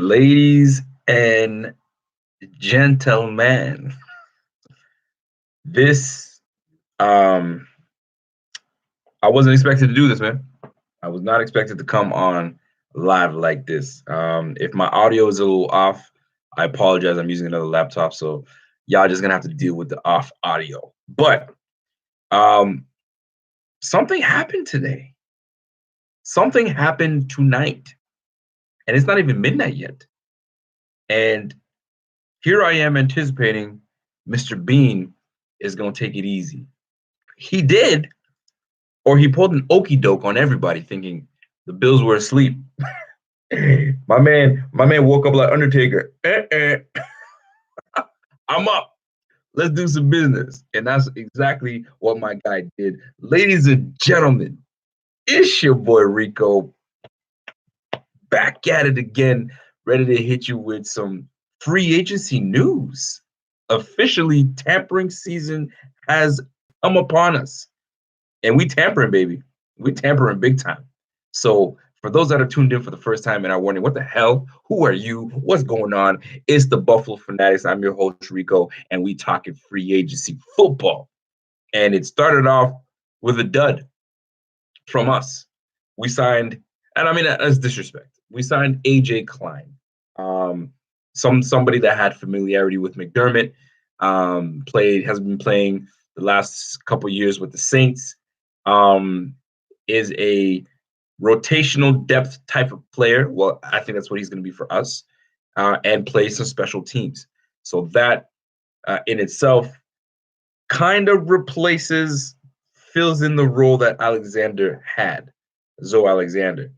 Ladies and gentlemen, this um I wasn't expected to do this, man. I was not expected to come on live like this. If my audio is a little off, I apologize. I'm using another laptop, so y'all just gonna have to deal with the off audio. But um something happened today. Something happened tonight, and it's not even midnight yet. And here I am anticipating Mr. Bean is gonna take it easy. He did, or he pulled an okey doke on everybody, thinking the Bills were asleep. My man woke up like Undertaker. I'm up. Let's do some business. And that's exactly what my guy did. Ladies and gentlemen, it's your boy Rico back at it again, ready to hit you with some free agency news. Officially, tampering season has come upon us. And we tampering, baby. We tampering big time. So for those that are tuned in for the first time and are wondering, what the hell? Who are you? What's going on? It's the Buffalo Fanatics. I'm your host, Rico, and we talking free agency football. And it started off with a dud from us. We signed, and I mean that's disrespect. We signed AJ Klein, somebody that had familiarity with McDermott, has been playing the last couple years with the Saints, is a rotational depth type of player. Well, I think that's what he's going to be for us, and play some special teams. So that in itself kind of fills in the role that Alexander had, Zoe Alexander.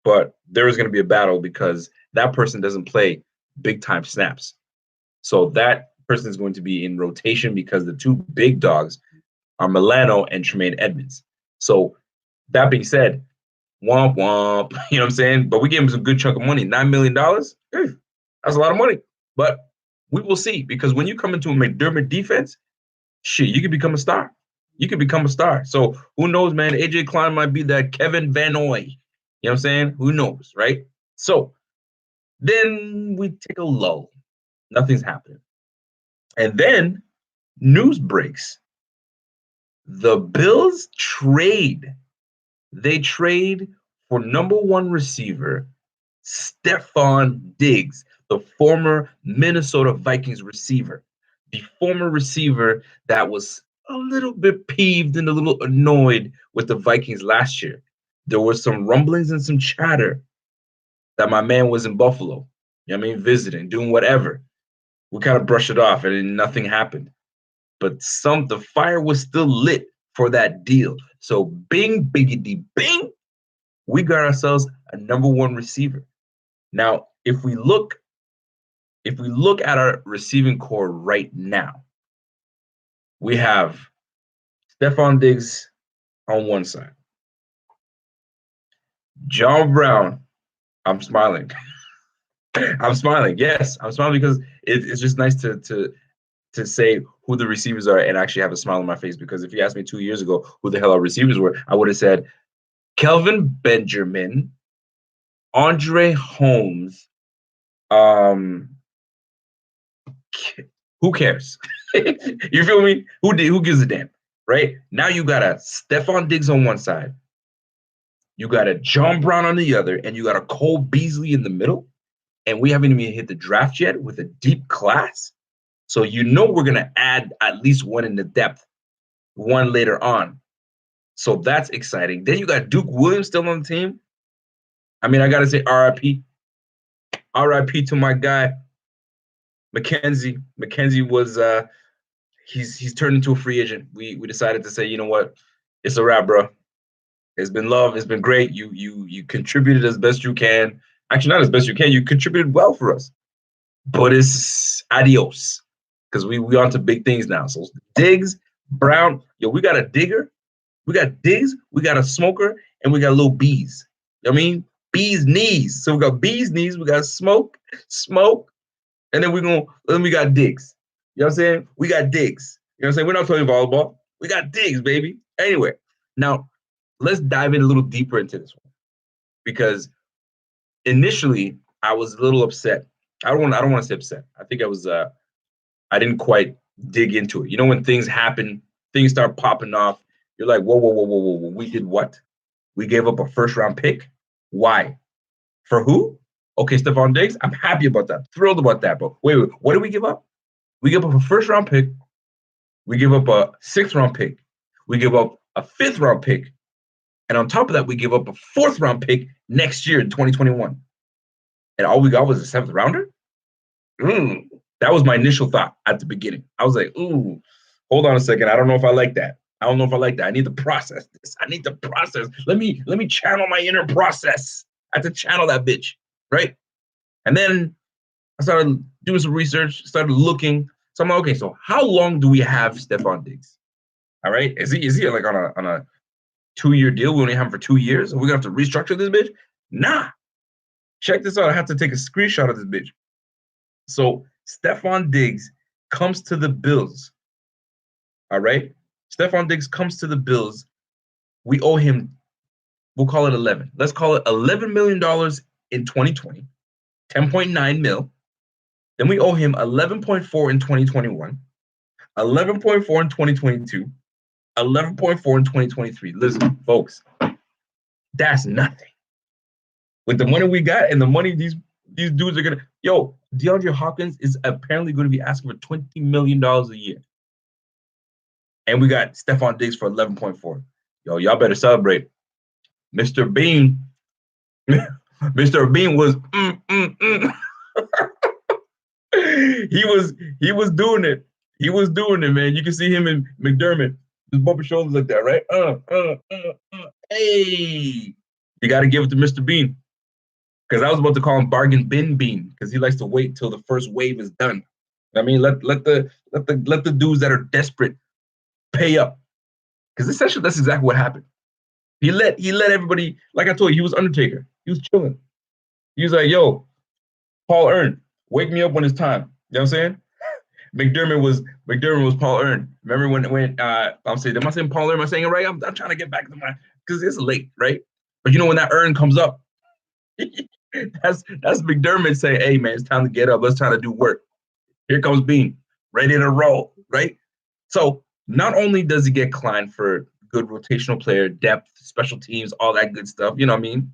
But there is going to be a battle because that person doesn't play big time snaps. So that person is going to be in rotation because the two big dogs are Milano and Tremaine Edmonds. So that being said, womp womp, you know what I'm saying? But we gave him some good chunk of money, $9 million. That's a lot of money. But we will see, because when you come into a McDermott defense, shit, you can become a star. You can become a star. So who knows, man? AJ Klein might be that Kevin Van Noy. You know what I'm saying? Who knows, right? So then we take a lull. Nothing's happening. And then news breaks. The Bills trade. They trade for number one receiver, Stefon Diggs, the former Minnesota Vikings receiver, the former receiver that was a little bit peeved and a little annoyed with the Vikings last year. There was some rumblings and some chatter that my man was in Buffalo, you know what I mean, visiting, doing whatever. We kind of brushed it off and nothing happened. But the fire was still lit for that deal. So bing, biggity, bing, we got ourselves a number one receiver. Now, if we look at our receiving core right now, we have Stefon Diggs on one side. John Brown, I'm smiling. I'm smiling. Yes, I'm smiling because it's just nice to say who the receivers are and actually have a smile on my face. Because if you asked me 2 years ago who the hell our receivers were, I would have said Kelvin Benjamin, Andre Holmes. Who cares? You feel me? Who gives a damn? Right? Now you got a Stefon Diggs on one side, you got a John Brown on the other, and you got a Cole Beasley in the middle. And we haven't even hit the draft yet with a deep class. So you know we're gonna add at least one in the depth, one later on. So that's exciting. Then you got Duke Williams still on the team. I mean, I gotta say RIP. RIP to my guy, McKenzie. McKenzie was he's turned into a free agent. We decided to say, you know what, it's a wrap, bro. It's been love. It's been great. You contributed as best you can. Actually, not as best you can. You contributed well for us. But it's adios, because we on to big things now. So Diggs, Brown, we got a digger, we got Diggs, we got a smoker, and we got little bees. You know what I mean? Bees knees. So we got bees knees, we got smoke, and then we got Diggs. You know what I'm saying? We got Diggs. You know what I'm saying? We're not talking volleyball. We got Diggs, baby. Anyway, now let's dive in a little deeper into this one, because initially I was a little upset. I don't want to say upset. I think I didn't quite dig into it. You know, when things happen, things start popping off. You're like, whoa, whoa, whoa, whoa, whoa, whoa. We did what? We gave up a first round pick. Why? For who? Okay, Stefon Diggs. I'm happy about that. Thrilled about that. But wait, what did we give up? We give up a first round pick. We give up a sixth round pick. We give up a fifth round pick. And on top of that, we give up a fourth round pick next year in 2021. And all we got was a seventh rounder? That was my initial thought at the beginning. I was like, ooh, hold on a second. I don't know if I like that. I need to process this. I need to process. Let me channel my inner process. I have to channel that bitch, right? And then I started doing some research, started looking. So I'm like, okay, so how long do we have Stefon Diggs? All right. Is he like on a 2-year deal? We only have him for 2 years. Are we gonna have to restructure this bitch? Nah. Check this out. I have to take a screenshot of this bitch. So Stefon Diggs comes to the Bills. All right. Stefon Diggs comes to the Bills. We owe him, we'll call it 11. Let's call it $11 million in 2020, 10.9 mil. Then we owe him 11.4 in 2021, 11.4 in 2022, 11.4 in 2023. Listen, folks, that's nothing. With the money we got and the money these dudes are gonna, DeAndre Hopkins is apparently going to be asking for $20 million a year. And we got Stefon Diggs for 11.4. Y'all better celebrate. Mr. Bean was he was doing it. He was doing it, man. You can see him in McDermott, just bumping shoulders like that, right? Hey, you got to give it to Mr. Bean, because I was about to call him Bargain Bin Bean, because he likes to wait till the first wave is done. I mean, let the dudes that are desperate pay up, because essentially that's exactly what happened. He let everybody, like I told you, he was Undertaker. He was chilling. He was like, yo, Paul Ern, wake me up when it's time. You know what I'm saying? McDermott was Paul Ern. Remember when I'm saying, am I saying Paul Ern? Am I saying it right? I'm trying to get back to my, because it's late, right? But when that Ern comes up, that's McDermott saying, hey man, it's time to get up. Let's try to do work. Here comes Bean, ready to roll, right? So not only does he get Klein for good rotational player, depth, special teams, all that good stuff, you know what I mean?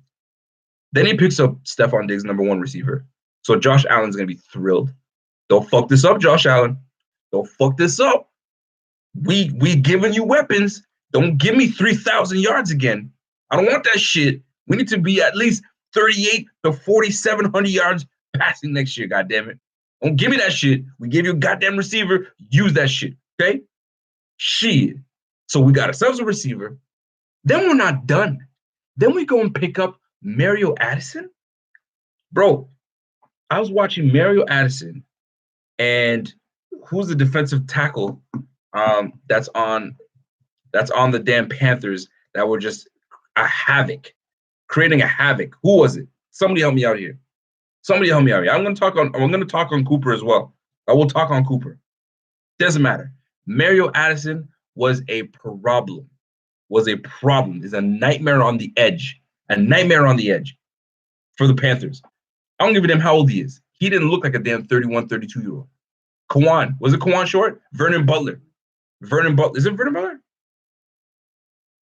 Then he picks up Stefon Diggs, number 1 receiver. So Josh Allen's going to be thrilled. Don't fuck this up, Josh Allen. Don't fuck this up. We giving you weapons. Don't give me 3,000 yards again. I don't want that shit. We need to be at least 38 to 4,700 yards passing next year, goddammit. Don't give me that shit. We gave you a goddamn receiver. Use that shit, okay? Shit. So we got ourselves a receiver. Then we're not done. Then we go and pick up Mario Addison. Bro, I was watching Mario Addison, and who's the defensive tackle that's on the damn Panthers that were just creating a havoc. Who was it? Somebody help me out here. I'm gonna talk on Cooper as well. I will talk on Cooper. Doesn't matter. Mario Addison was a problem. Is a nightmare on the edge. For the Panthers. I don't give a damn how old he is. He didn't look like a damn 31, 32-year-old. Kawan. Was it Kawan Short? Vernon Butler. Is it Vernon Butler?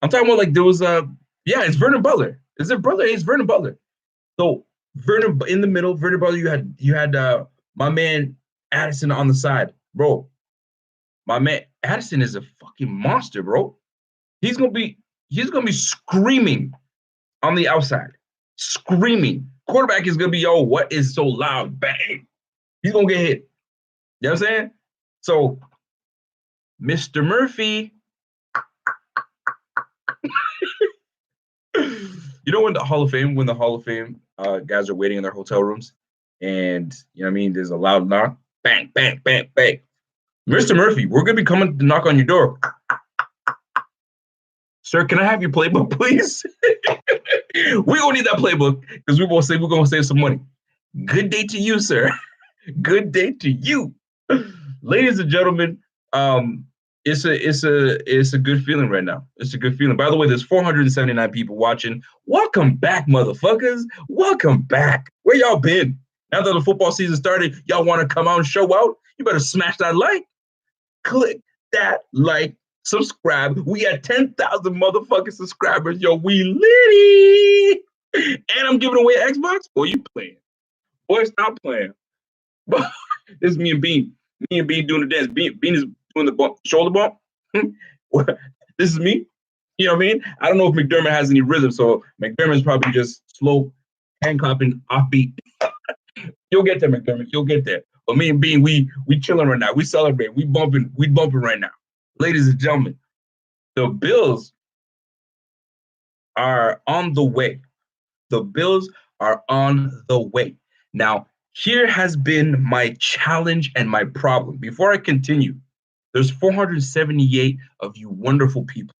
I'm talking about, like, there was it's Vernon Butler. Is it brother? It's Vernon Butler. So Vernon in the middle, Vernon Butler, you had my man Addison on the side. Bro, my man Addison is a fucking monster, bro. He's gonna be screaming on the outside. Screaming. Quarterback is gonna be, yo, what is so loud? Bang. He's gonna get hit. You know what I'm saying? So, Mr. Murphy. When the Hall of Fame guys are waiting in their hotel rooms, and you know what I mean, there's a loud knock, bang, bang, bang, bang. Mr. Murphy, we're gonna be coming to knock on your door. Sir, can I have your playbook, please? We gonna need that playbook because we're gonna save some money. Good day to you, sir. Good day to you. Ladies and gentlemen, it's a good feeling right now. It's a good feeling. By the way, there's 479 people watching. Welcome back, motherfuckers. Welcome back. Where y'all been? Now that the football season started, y'all want to come out and show out? You better smash that like. Click that like, subscribe. We at 10,000 motherfucking subscribers. Yo, we litty. And I'm giving away an Xbox. Boy, you playing. Boy, stop playing. This is me and Bean. Me and Bean doing the dance. Bean is doing the bump, shoulder bump. This is me. You know what I mean? I don't know if McDermott has any rhythm, so McDermott's probably just slow hand clapping offbeat. You'll get there, McDermott. You'll get there. But me and Bean, we chilling right now. We celebrating. We bumping right now. Ladies and gentlemen, the Bills are on the way. The Bills are on the way. Now, here has been my challenge and my problem. Before I continue, there's 478 of you wonderful people.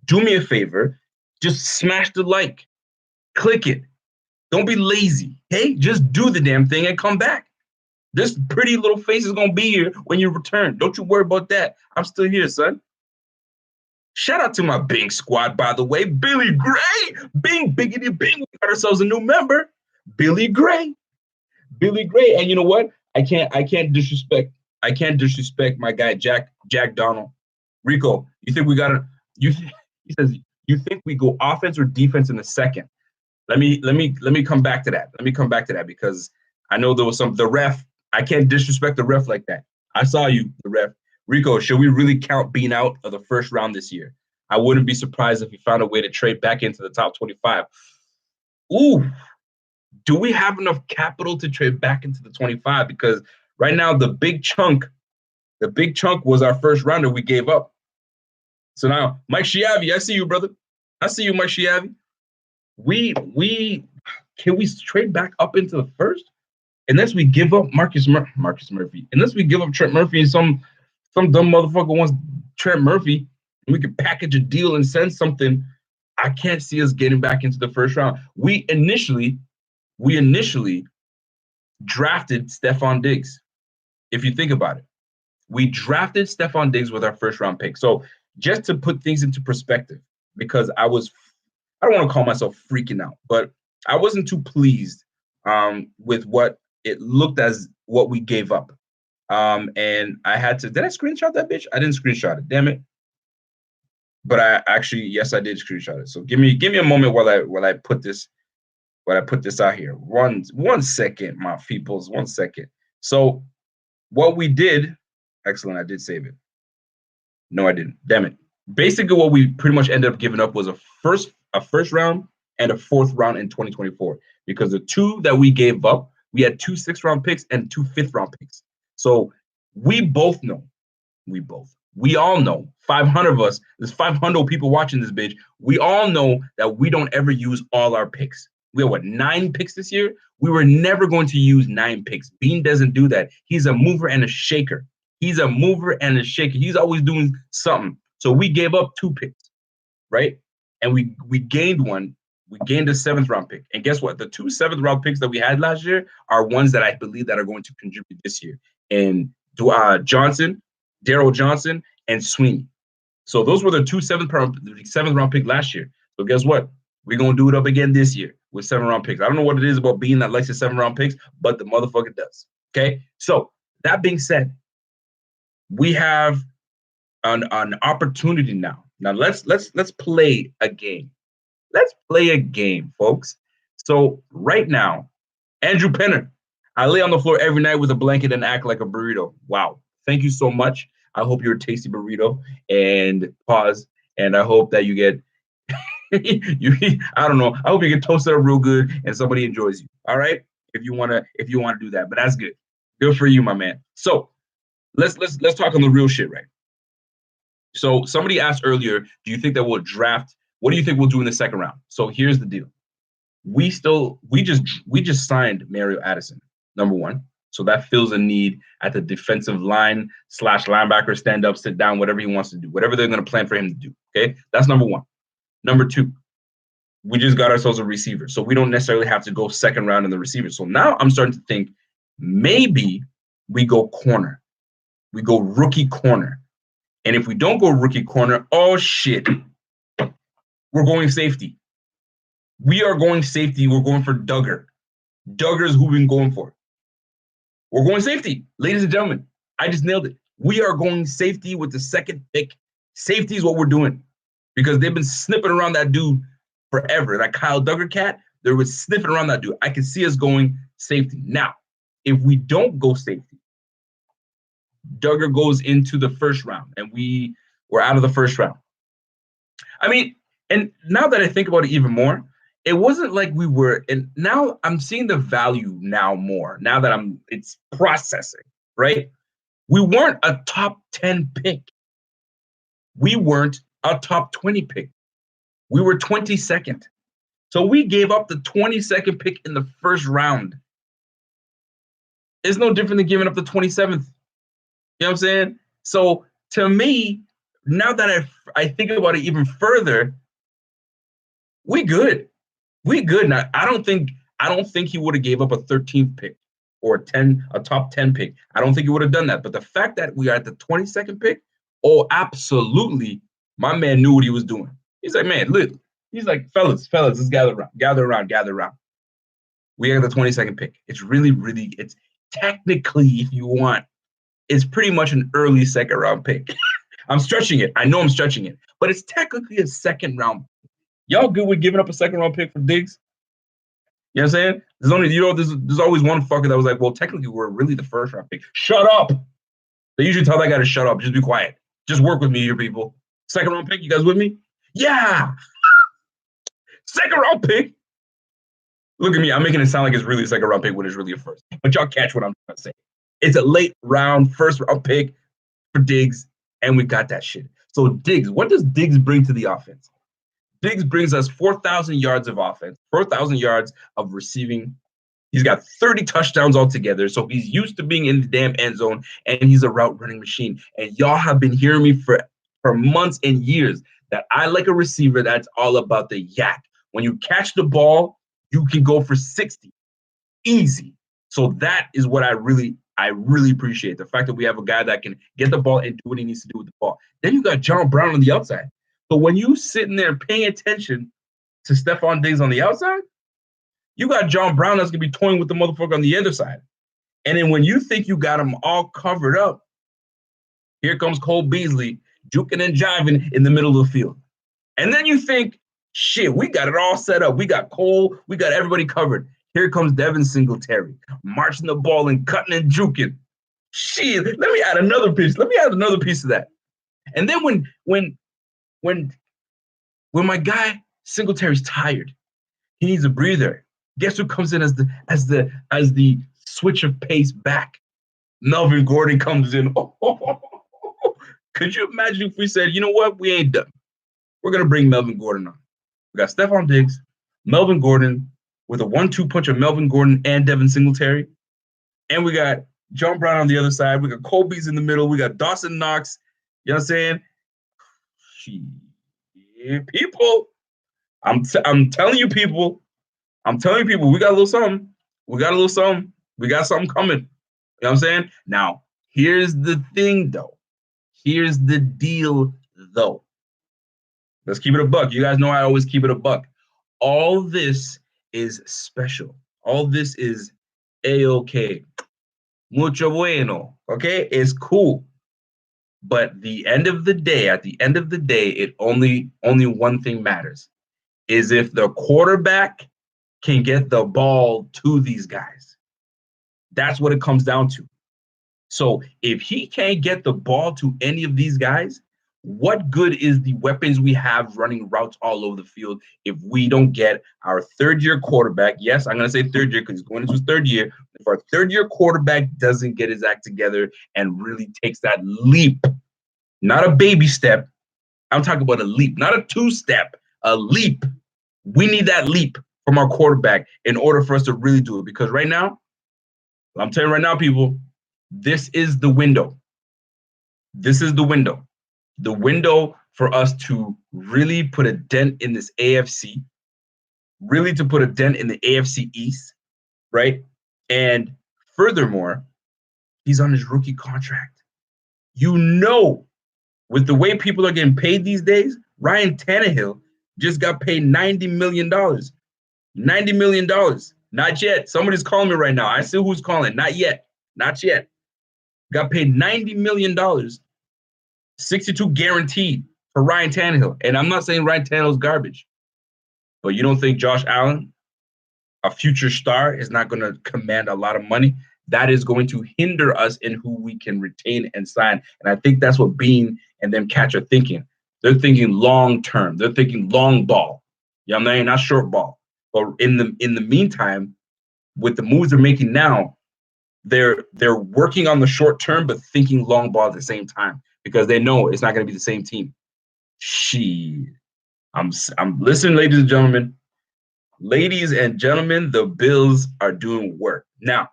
Do me a favor, just smash the like, click it. Don't be lazy, okay? Just do the damn thing and come back. This pretty little face is gonna be here when you return. Don't you worry about that. I'm still here, son. Shout out to my Bing squad, by the way. Billy Gray, Bing, biggity Bing. We got ourselves a new member, Billy Gray. Billy Gray, and you know what? I can't disrespect my guy Jack Donald. Rico, you think we gotta? He says you think we go offense or defense in the second? Let me come back to that. Let me come back to that because I know there was the ref. I can't disrespect the ref like that. I saw you, the ref. Rico, should we really count being out of the first round this year? I wouldn't be surprised if we found a way to trade back into the top 25. Ooh, do we have enough capital to trade back into the 25? Because right now the big chunk was our first rounder we gave up. So now, Mike Schiavi, I see you, brother. I see you, Mike Schiavi. Can we trade back up into the first? Unless we give up Marcus Murphy. Unless we give up Trent Murphy and some dumb motherfucker wants Trent Murphy and we can package a deal and send something, I can't see us getting back into the first round. We initially drafted Stefon Diggs. If you think about it, we drafted Stefon Diggs with our first round pick. So just to put things into perspective, because I don't want to call myself freaking out, but I wasn't too pleased with what it looked as what we gave up. And I had to, did I screenshot that bitch? I didn't screenshot it, damn it. But yes, I did screenshot it. So give me a moment while I put this out here. One second, my peoples, 1 second. So what we did, excellent, I did save it. No, I didn't. Damn it. Basically, what we pretty much ended up giving up was a first round and a fourth round in 2024. Because the two that we gave up, we had 2 6th-round picks and 2 5th-round picks. So we all know, 500 of us, there's 500 people watching this bitch. We all know that we don't ever use all our picks. We have 9 picks this year? We were never going to use 9 picks. Bean doesn't do that. He's a mover and a shaker. He's always doing something. So we gave up 2 picks, right? And we gained one. We gained a 7th-round pick. And guess what? The 2 7th-round picks that we had last year are ones that I believe that are going to contribute this year. And Daryl Johnson, and Sweeney. So those were the 2 7th-round pick last year. So guess what? We're going to do it up again this year with 7th-round picks. I don't know what it is about Bean that likes the 7th-round picks, but the motherfucker does. Okay? So that being said, we have an opportunity now. Now let's play a game. Let's play a game, folks. So right now, Andrew Penner, I lay on the floor every night with a blanket and act like a burrito. Wow. Thank you so much. I hope you're a tasty burrito. And pause. And I hope that you get I don't know. I hope you get toasted up real good and somebody enjoys you. All right. If you wanna do that. But that's good. Good for you, my man. So let's talk on the real shit, right? So somebody asked earlier, do you think that we'll draft? What do you think we'll do in the second round? So here's the deal. We just signed Mario Addison, number 1. So that fills a need at the defensive line / linebacker, stand up, sit down, whatever he wants to do, whatever they're going to plan for him to do. Okay. That's number 1. Number 2, we just got ourselves a receiver. So we don't necessarily have to go second round in the receiver. So now I'm starting to think maybe we go corner. We go rookie corner. And if we don't go rookie corner, oh shit, we're going safety. We are going safety. We're going for Duggar. Duggar's who we've been going for. We're going safety. Ladies and gentlemen, I just nailed it. We are going safety with the second pick. Safety is what we're doing because they've been sniffing around that dude forever. That Kyle Duggar cat, they were sniffing around that dude. I can see us going safety. Now, if we don't go safety, Duggar goes into the first round and we're out of the first round. I mean, and now that I think about it even more, it wasn't like we were, and now I'm seeing the value now more, now that it's processing, right? We weren't a top 10 pick. We weren't a top 20 pick. We were 22nd. So we gave up the 22nd pick in the first round. It's no different than giving up the 27th. You know what I'm saying? So to me, now that I think about it even further, we good. We good. Now I don't think he would have gave up a 13th pick or a top 10 pick. I don't think he would have done that. But the fact that we are at the 22nd pick, oh, absolutely, my man knew what he was doing. He's like, man, look, he's like, fellas, let's gather around. We are the 22nd pick. It's it's technically, if you want, it's pretty much an early second round pick. I'm stretching it. I know I'm stretching it, but it's technically a second round. Y'all good with giving up a second round pick for DIGGS? You know what I'm saying? There's always one fucker that was like, well, technically we're really the first round pick. Shut up. They usually tell that guy to shut up. Just be quiet. Just work with me, you people. Second round pick, you guys with me? Yeah. Second round pick. Look at me. I'm making it sound like it's really a second round pick when it's really a first. But y'all catch what I'm trying to say. It's a late round, first round pick for DIGGS, and we got that shit. So DIGGS, what does DIGGS bring to the offense? DIGGS brings us 4,000 yards of offense, 4,000 yards of receiving. He's got 30 touchdowns altogether. So he's used to being in the damn end zone, and he's a route running machine. And y'all have been hearing me for months and years that I like a receiver that's all about the yak. When you catch the ball, you can go for 60. Easy. So that is what I really appreciate. The fact that we have a guy that can get the ball and do what he needs to do with the ball. Then you got John Brown on the outside. So when you sitting there paying attention to Stefon Diggs on the outside, you got John Brown that's going to be toying with the motherfucker on the other side. And then when you think you got him all covered up, here comes Cole Beasley juking and jiving in the middle of the field. And then you think, shit, we got it all set up. We got Cole. We got everybody covered. Here comes Devin Singletary marching the ball and cutting and juking. Shit, let me add another piece. Let me add another piece of that. And then when my guy Singletary's tired, he needs a breather. Guess who comes in as the switch of pace back? Melvin Gordon comes in. Could you imagine if we said, you know what, we ain't done. We're gonna bring Melvin Gordon on. We got Stefon Diggs, Melvin Gordon, with a 1-2 punch of Melvin Gordon and Devin Singletary. And we got John Brown on the other side. We got Colby's in the middle. We got Dawson Knox. You know what I'm saying? People, I'm telling you, people, we got a little something. We got something coming. You know what I'm saying? Now, here's the thing, though. Here's the deal, though. Let's keep it a buck. You guys know I always keep it a buck. All this is special. All this is A-OK. Mucho bueno. Okay? It's cool. But at the end of the day, it only one thing matters. Is if the quarterback can get the ball to these guys. That's what it comes down to. So if he can't get the ball to any of these guys, what good is the weapons we have running routes all over the field if we don't get our third-year quarterback? Yes, I'm going to say third year because he's going into his third year. If our third-year quarterback doesn't get his act together and really takes that leap, not a baby step, I'm talking about a leap, not a two-step, a leap. We need that leap from our quarterback in order for us to really do it. Because right now, I'm telling you right now, people, this is the window. This is the window. The window for us to really put a dent in this AFC, really to put a dent in the AFC East, right? And furthermore, he's on his rookie contract. You know With the way people are getting paid these days, Ryan Tannehill just got paid $90 million. $90 million. Not yet. Somebody's calling me right now. I see who's calling. Not yet. Not yet. Got paid $90 million. 62 guaranteed for Ryan Tannehill. And I'm not saying Ryan Tannehill's garbage. But you don't think Josh Allen, a future star, is not going to command a lot of money? That is going to hinder us in who we can retain and sign. And I think that's what Bean and them catch are thinking. They're thinking long term. They're thinking long ball. You know what I mean? Not short ball. But in the meantime, with the moves they're making now, they're working on the short term, but thinking long ball at the same time because they know it's not going to be the same team. Shit. I'm listening, ladies and gentlemen. Ladies and gentlemen, the Bills are doing work. Now,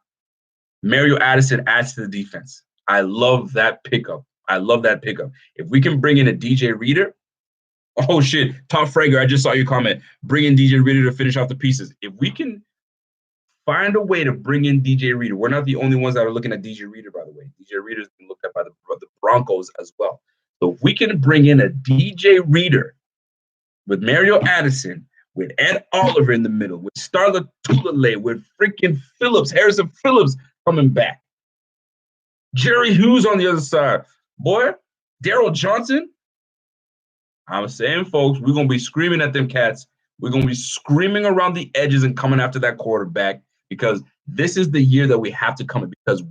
Mario Addison adds to the defense. I love that pickup. If we can bring in a DJ Reader, oh shit, Tom Frager, I just saw your comment. Bring in DJ Reader to finish off the pieces. If we can find a way to bring in DJ Reader, we're not the only ones that are looking at DJ Reader, by the way. DJ Reader's been looked at by the Broncos as well. So if we can bring in a DJ Reader with Mario Addison, with Ed Oliver in the middle, with Starla Tulale, with freaking Phillips, Harrison Phillips coming back, Jerry Hughes on the other side. Boy, Daryl Johnson, I'm saying, folks, we're going to be screaming at them cats. We're going to be screaming around the edges and coming after that quarterback because this is the year that we have to come in because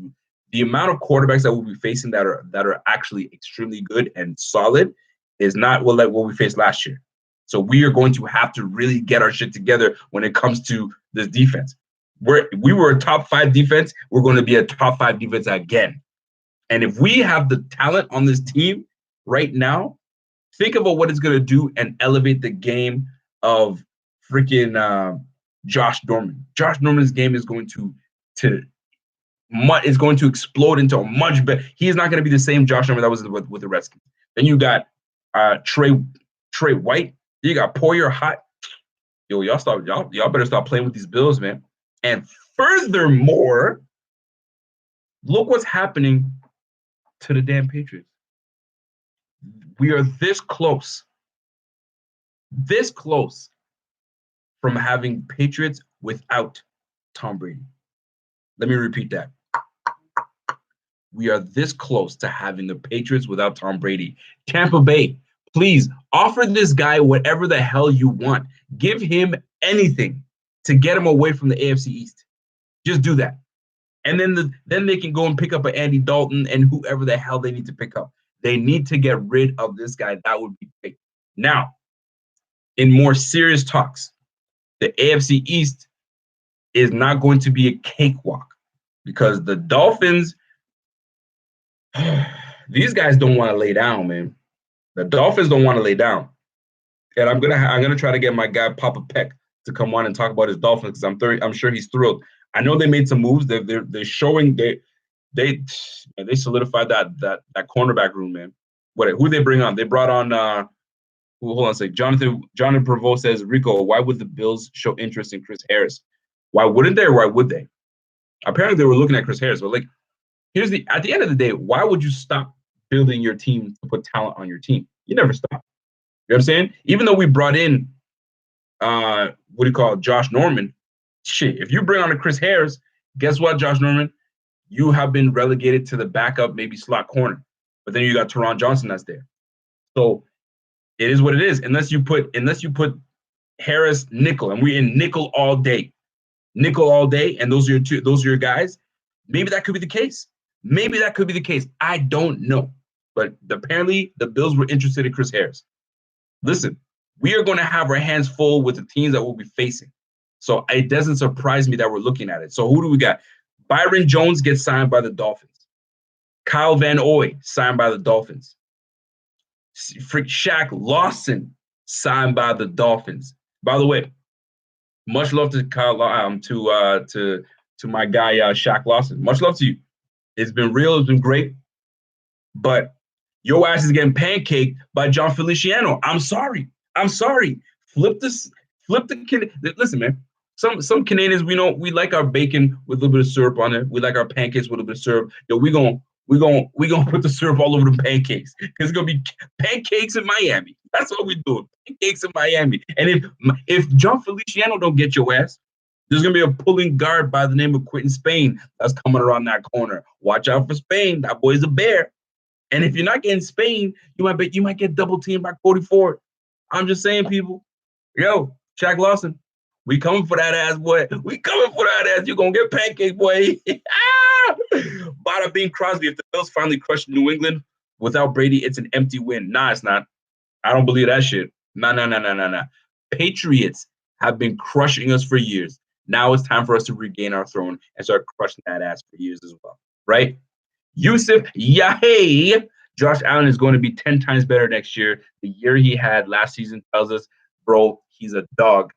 the amount of quarterbacks that we'll be facing that are actually extremely good and solid is not like what we faced last year. So we are going to have to really get our shit together when it comes to this defense. We were a top 5 defense. We're going to be a top 5 defense again. And if we have the talent on this team right now, think about what it's going to do and elevate the game of freaking Josh Norman. Josh Norman's game is going to explode into a much better. He is not going to be the same Josh Norman that was with the Redskins. Then you got Trey White. You got Poyer hot. Yo, y'all better stop playing with these Bills, man. And furthermore, look what's happening to the damn Patriots. We are this close from having Patriots without Tom Brady. Let me repeat that. We are this close to having the Patriots without Tom Brady. Tampa Bay, please offer this guy whatever the hell you want. Give him anything to get him away from the AFC East. Just do that. And then they can go and pick up an Andy Dalton and whoever the hell they need to pick up. They need to get rid of this guy. That would be great. Now, in more serious talks, the AFC East is not going to be a cakewalk because the Dolphins, these guys don't want to lay down, man. The Dolphins don't want to lay down. And I'm gonna try to get my guy Papa Peck to come on and talk about his Dolphins because I'm sure he's thrilled. I know they made some moves. They're showing they solidified that cornerback room, man. Who they bring on? They brought on hold on a sec. Jonathan Prevost says, Rico, why would the Bills show interest in Chris Harris? Why wouldn't they or why would they? Apparently they were looking at Chris Harris, but like at the end of the day, why would you stop building your team to put talent on your team? You never stop. You know what I'm saying? Even though we brought in Josh Norman, shit, if you bring on a Chris Harris, guess what, Josh Norman? You have been relegated to the backup, maybe slot corner. But then you got Teron Johnson that's there. So it is what it is. Unless you put Harris nickel, and we're in nickel all day, and those are your guys. Maybe that could be the case. I don't know. But apparently the Bills were interested in Chris Harris. Listen, we are going to have our hands full with the teams that we'll be facing. So it doesn't surprise me that we're looking at it. So who do we got? Byron Jones gets signed by the Dolphins. Kyle Van Noy signed by the Dolphins. Shaq Lawson signed by the Dolphins. By the way, much love to Kyle to my guy Shaq Lawson. Much love to you. It's been real. It's been great. But your ass is getting pancaked by John Feliciano. I'm sorry. Flip the listen, man. Some Canadians, we like our bacon with a little bit of syrup on it. We like our pancakes with a little bit of syrup. Yo, we're we gonna put the syrup all over the pancakes because it's gonna be pancakes in Miami. That's what we're doing. Pancakes in Miami. And if John Feliciano don't get your ass, there's gonna be a pulling guard by the name of Quentin Spain that's coming around that corner. Watch out for Spain. That boy's a bear. And if you're not getting Spain, you might get double teamed by 44. I'm just saying, people. Yo, Shaq Lawson, we coming for that ass, boy. We coming for that ass. You gonna get pancake, boy. Bada Bing Crosby. If the Bills finally crush New England without Brady, it's an empty win. Nah, it's not. I don't believe that shit. Nah. Patriots have been crushing us for years. Now it's time for us to regain our throne and start crushing that ass for years as well. Right? Yusuf Yahey. Josh Allen is going to be 10 times better next year. The year he had last season tells us, bro, he's a dog.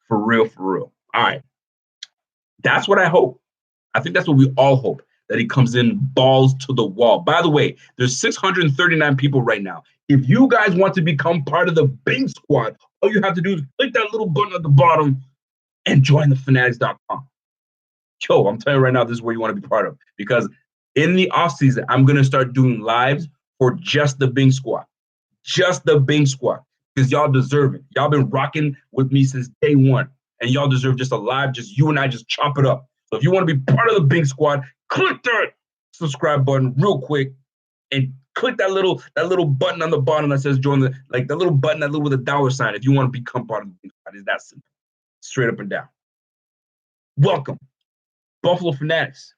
For real, for real. All right. That's what I hope. I think that's what we all hope, that he comes in balls to the wall. By the way, there's 639 people right now. If you guys want to become part of the Bing Squad, all you have to do is click that little button at the bottom and join the Fanatics.com. Yo, I'm telling you right now, this is where you want to be part of. Because in the offseason, I'm going to start doing lives for just the Bing Squad. Just the Bing Squad. Because y'all deserve it. Y'all been rocking with me since day one. And y'all deserve just a live, just you and I just chop it up. So if you want to be part of the Bing Squad, click that subscribe button real quick and click that little button on the bottom that says join the, like the little button, that little with a dollar sign if you want to become part of the Bing Squad. It's that simple. Straight up and down. Welcome, Buffalo Fanatics.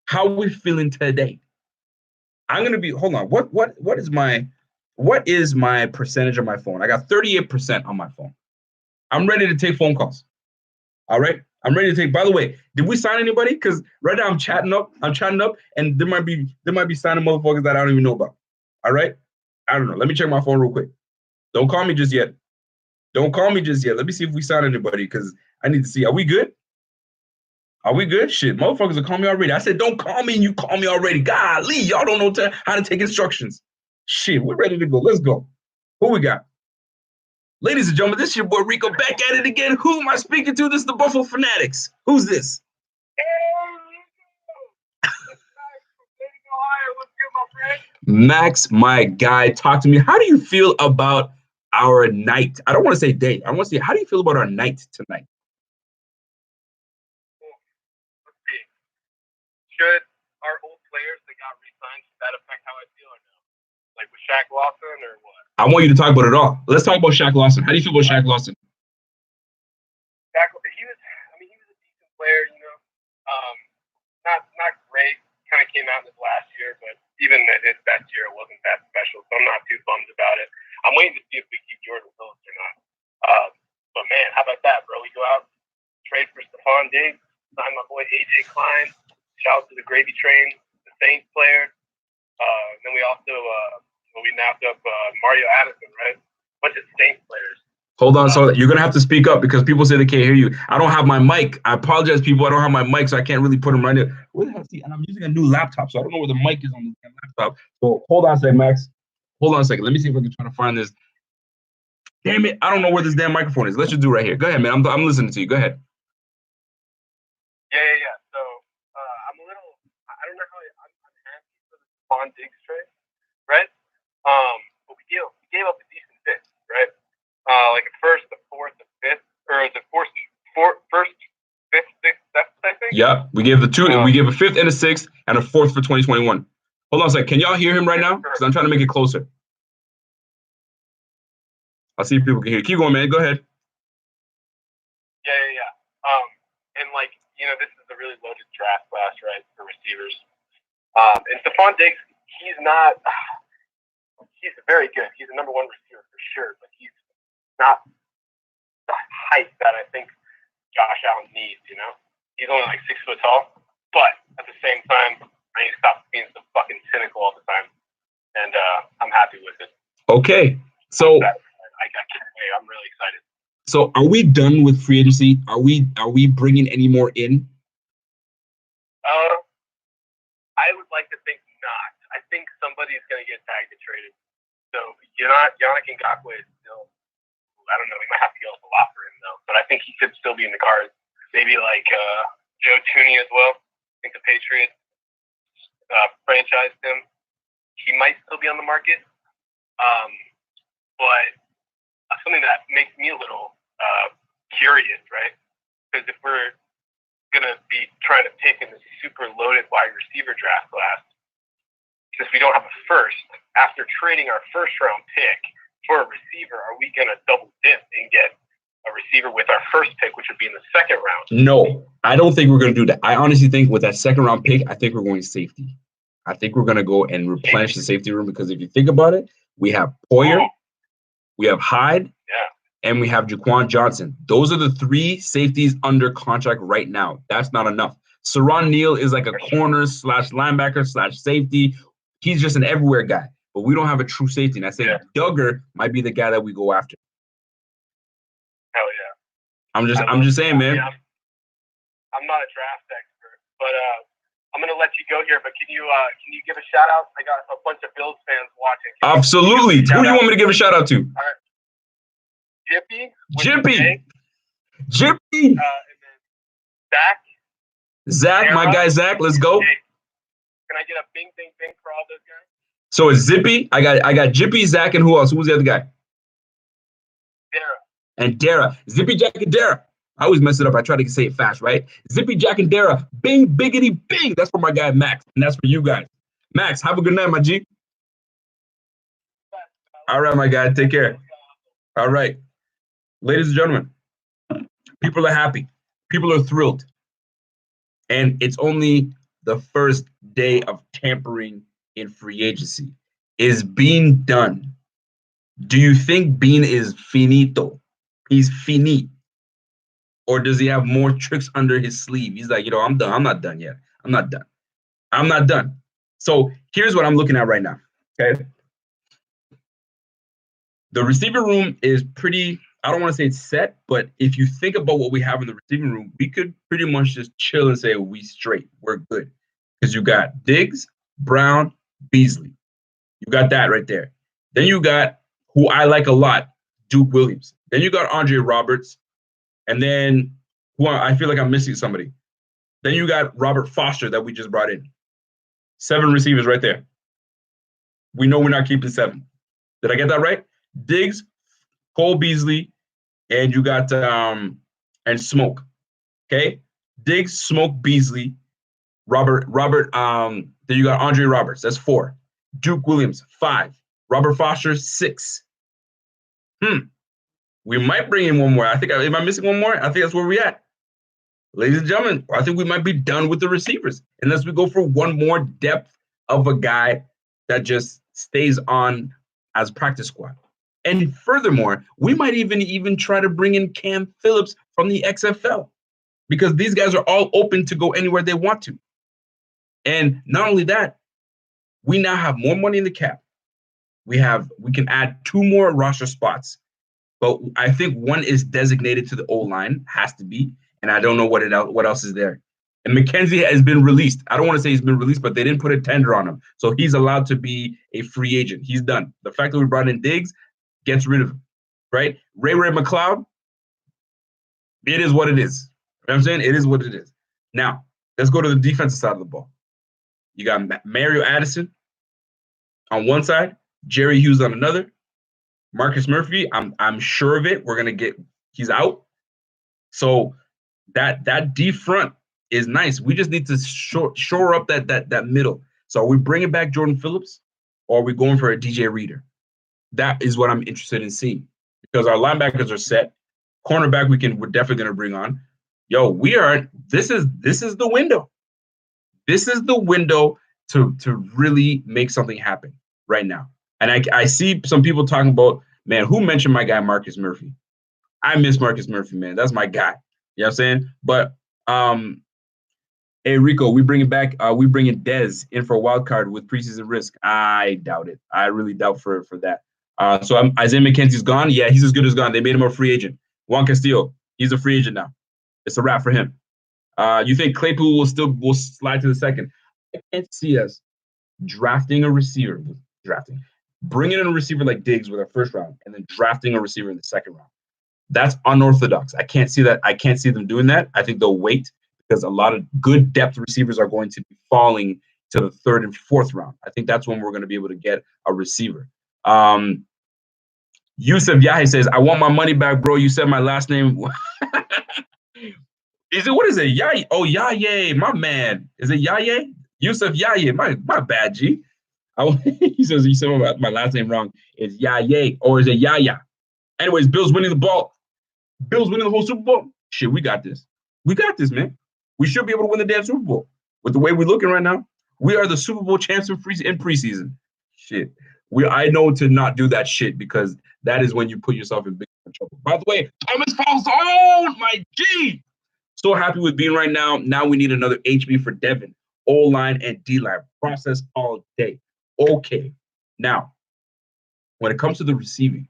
How are we feeling today? I'm gonna be, hold on. What is my percentage on my phone? I got 38% on my phone. I'm ready to take phone calls. All right. I'm ready to take. By the way, did we sign anybody? Because right now I'm chatting up, and there might be signing motherfuckers that I don't even know about. All right. I don't know. Let me check my phone real quick. Don't call me just yet. Don't call me just yet. Let me see if we sign anybody because I need to see. Are we good? Are we good? Shit, motherfuckers are calling me already. I said, don't call me and you call me already. Golly, y'all don't know how to take instructions. Shit, we're ready to go. Let's go. Who we got? Ladies and gentlemen, this is your boy Rico back at it again. Who am I speaking to? This is the Buffalo Fanatics. Who's this? Max, my guy, talk to me. How do you feel about our night? I don't want to say day. I want to say, how do you feel about our night tonight? Should our old players that got re-signed, should that affect how I feel or no? Like with Shaq Lawson or what? I want you to talk about it all. Let's talk about Shaq Lawson. How do you feel about Shaq Lawson? He was a decent player, you know. Not great. Kind of came out in his last year, but even his best year, it wasn't that special. So I'm not too bummed about it. I'm waiting to see if we keep Jordan Phillips or not. But man, how about that, bro? We go out, trade for Stefon DIGGS, sign my boy AJ Klein. Shout out to the Gravy Train, the Saints player. Then we also we knocked up Mario Addison, right? A bunch of Saints players. Hold on, so you're gonna have to speak up because people say they can't hear you. I don't have my mic. I apologize, people. I don't have my mic, so I can't really put them right there. Where the hell? See, and I'm using a new laptop, so I don't know where the mic is on this laptop. So hold on a second, Max. Hold on a second. Let me see if I can try to find this. Damn it! I don't know where this damn microphone is. Let's just do it right here. Go ahead, man. I'm listening to you. Go ahead. Yeah. So I'm a little. I don't know how I'm happy for the Stefon DIGGS trade, right? But we gave up a decent fifth, right? Like a first, a fourth, a fifth, or is it first, fifth, sixth, seventh, I think? Yeah, we gave the two. We gave a fifth and a sixth and a fourth for 2021. Hold on a second. Can y'all hear him right now? Because I'm trying to make it closer. I'll see if people can hear. Keep going, man. Go ahead. Yeah. And like, you know, this is a really loaded draft class, right, for receivers. And Stefon DIGGS, he's very good. He's a number one receiver for sure, but he's not the height that I think Josh Allen needs, you know? He's only like 6 foot tall, but at the same time, I need to stop being so fucking cynical all the time. And I'm happy with it. Okay. So I can't wait. I'm really excited. So are we done with free agency? Are we bringing any more in? I would like to think not. I think somebody's going to get tagged and traded. So Yannick Ngakoue is still, I don't know, we might have to go a lot for him though. But I think he could still be in the cards. Maybe like Joe Tooney as well. I think the Patriots franchised him. He might still be on the market, but something that makes me a little curious, right? Because if we're gonna be trying to pick in the super loaded wide receiver draft class, since we don't have a first, after trading our first round pick for a receiver, are we gonna double dip and get a receiver with our first pick, which would be in the second round? No, I don't think we're going to do that. I honestly think with that second round pick, I think we're going safety. I think we're going to go and replenish the safety room because if you think about it, we have Poyer, we have Hyde, and we have Jaquan Johnson. Those are the three safeties under contract right now. That's not enough. Saron Neal is like a corner / linebacker / safety. He's just an everywhere guy, but we don't have a true safety. And I think Duggar might be the guy that we go after. Hell yeah. I'm just saying, man. Yeah, I'm not a draft expert, but I'm gonna let you go here. But can you give a shout out? I got a bunch of Bills fans watching. Absolutely. Who do you want me to give a shout out to? All right. Jippy. And then Zach, my guy Zach. Let's go. Can I get a bing, bing, bing for all those guys? So it's Zippy. I got Jippy, Zach, and who else? Who was the other guy? And Dara. Zippy, Jack, and Dara. I always mess it up. I try to say it fast, right? Zippy, Jack, and Dara. Bing, biggity, bing. That's for my guy Max, and that's for you guys. Max, have a good night, my G. All right, my guy. Take care. All right. Ladies and gentlemen, people are happy. People are thrilled. And it's only the first day of tampering in free agency. Is Bean done? Do you think Bean is finito? He's finite. Or does he have more tricks under his sleeve? He's like, I'm done. I'm not done yet. I'm not done. So here's what I'm looking at right now. Okay. The receiver room is pretty, I don't want to say it's set, but if you think about what we have in the receiving room, we could pretty much just chill and say we straight. We're good. Because you got Diggs, Brown, Beasley. You got that right there. Then you got, who I like a lot, Duke Williams. Then you got Andre Roberts. And then I feel like I'm missing somebody. Then you got Robert Foster that we just brought in. 7 receivers right there. We know we're not keeping 7. Did I get that right? Diggs, Cole Beasley, and you got and Smoke. Okay? Diggs, Smoke, Beasley, Robert, then you got Andre Roberts. That's 4. Duke Williams, 5. Robert Foster, 6. We might bring in one more. I think, am I missing one more? I think that's where we're at. Ladies and gentlemen, I think we might be done with the receivers unless we go for one more depth of a guy that just stays on as practice squad. And furthermore, we might even try to bring in Cam Phillips from the XFL because these guys are all open to go anywhere they want to. And not only that, we now have more money in the cap. We can add 2 more roster spots. But I think one is designated to the O-line, has to be, and I don't know what else is there. And McKenzie has been released. I don't want to say he's been released, but they didn't put a tender on him. So he's allowed to be a free agent. He's done. The fact that we brought in Diggs gets rid of him, right? Ray McLeod, it is what it is. You know what I'm saying? It is what it is. Now, let's go to the defensive side of the ball. You got Mario Addison on one side, Jerry Hughes on another. Marcus Murphy, I'm sure of it. He's out. So that D front is nice. We just need to shore up that middle. So are we bringing back Jordan Phillips or are we going for a DJ Reader? That is what I'm interested in seeing because our linebackers are set. Cornerback we're definitely going to bring on. This is the window. This is the window to really make something happen right now. And I see some people talking about, man, who mentioned my guy Marcus Murphy? I miss Marcus Murphy, man. That's my guy. You know what I'm saying? But hey, Rico, we bring Dez in for a wild card with preseason risk. I doubt it. I really doubt for that. So Isaiah McKenzie's gone. Yeah, he's as good as gone. They made him a free agent. Juan Castillo, he's a free agent now. It's a wrap for him. You think Claypool will slide to the second? I can't see us drafting a receiver. Bringing in a receiver like Diggs with our first round and then drafting a receiver in the second round. That's unorthodox. I can't see that. I can't see them doing that. I think they'll wait because a lot of good depth receivers are going to be falling to the third and fourth round. I think that's when we're going to be able to get a receiver. Yusuf Yahi says, I want my money back, bro. You said my last name. What is it? Yaye? Oh, Yaye, my man. Is it Yaye? Yusuf Yaye, my bad, G. He says, you said my last name wrong. It's Yaye, or is it Yaya? Anyways, Bills winning the ball. Bills winning the whole Super Bowl. Shit, we got this. We got this, man. We should be able to win the damn Super Bowl. With the way we're looking right now, we are the Super Bowl champs in preseason. Shit. I know to not do that shit because that is when you put yourself in big trouble. By the way, Thomas Falzone, my G. So happy with being right now. Now we need another HB for Devin. O-line and D-line. Process all day. Okay. Now, when it comes to the receiving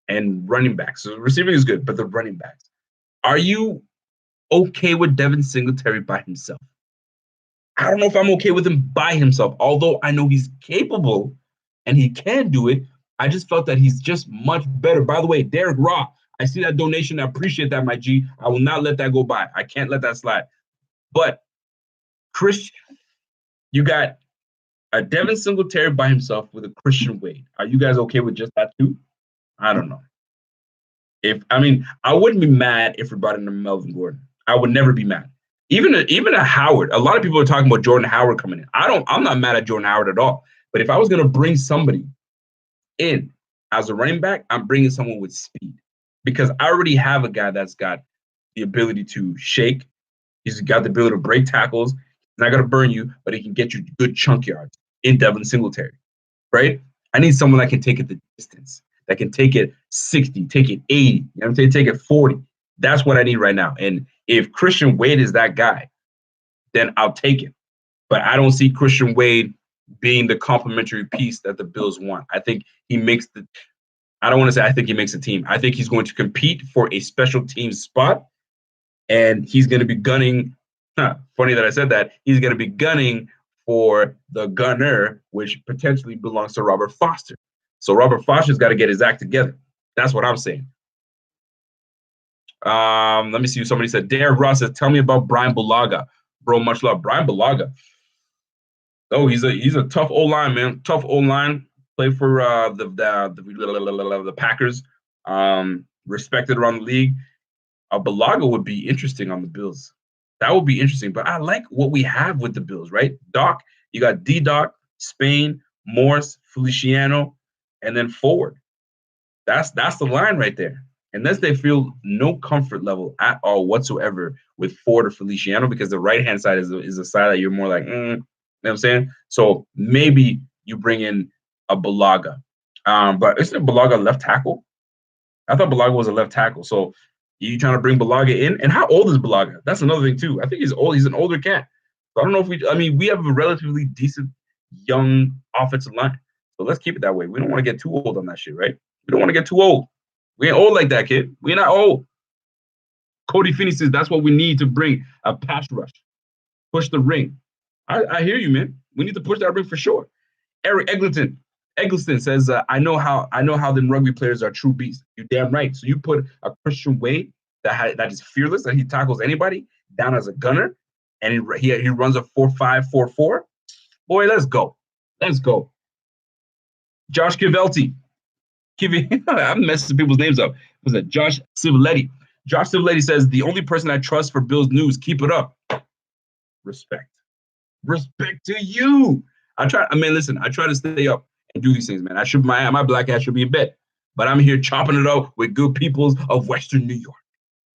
and running backs, so the receiving is good, but the running backs, are you okay with Devin Singletary by himself? I don't know if I'm okay with him by himself, although I know he's capable and he can do it. I just felt that he's just much better. By the way, Derek Raw, I see that donation. I appreciate that, my G. I will not let that go by. I can't let that slide. But, Chris, you got a Devin Singletary by himself with a Christian Wade. Are you guys okay with just that too? I don't know. I wouldn't be mad if we brought in a Melvin Gordon. I would never be mad. Even a Howard. A lot of people are talking about Jordan Howard coming in. I'm not mad at Jordan Howard at all. But if I was going to bring somebody in as a running back, I'm bringing someone with speed because I already have a guy that's got the ability to shake. He's got the ability to break tackles. He's not going to burn you, but he can get you good chunk yards in Devin Singletary, right? I need someone that can take it the distance, that can take it 60, take it 80, you know what I'm saying? Take it 40. That's what I need right now. And if Christian Wade is that guy, then I'll take it. But I don't see Christian Wade being the complementary piece that the Bills want. I think he makes I don't want to say I think he makes a team. I think he's going to compete for a special team spot, and he's going to be gunning. Funny that I said that. He's going to be gunning for the gunner, which potentially belongs to Robert Foster. So Robert Foster's got to get his act together. That's what I'm saying. Let me see. Somebody said, Derek Ross says, tell me about Brian Bulaga. Bro, much love. Brian Bulaga. Oh, he's a tough O-line, man. Tough O-line. Played for the Packers. Respected around the league. Bulaga would be interesting on the Bills. That would be interesting. But I like what we have with the Bills, right? Doc, you got D-Doc, Spain, Morse, Feliciano, and then forward. That's the line right there. Unless they feel no comfort level at all whatsoever with Ford or Feliciano, because the right-hand side is the side that you're more like, you know what I'm saying? So maybe you bring in a Bulaga. But isn't Bulaga left tackle? I thought Bulaga was a left tackle. So you trying to bring Bulaga in? And how old is Bulaga? That's another thing, too. I think he's old. He's an older cat. So I don't know if we have a relatively decent young offensive line. So let's keep it that way. We don't want to get too old on that shit, right? We don't want to get too old. We ain't old like that, kid. We're not old. Cody Finney says that's what we need to bring a pass rush. Push the ring. I hear you, man. We need to push that ring for sure. Eric Eggleston says, I know how them rugby players are true beasts. You're damn right. So you put a Christian Wade that is fearless, that he tackles anybody down as a gunner, and he runs a 4.5, 4.4. Boy, let's go. Let's go. Josh Kivelti. I'm messing people's names up. Was it Josh Civiletti? Josh Civiletti says, the only person I trust for Bills news, keep it up. Respect to you. Listen, I try to stay up and do these things, man. My black ass should be in bed, but I'm here chopping it up with good peoples of Western New York.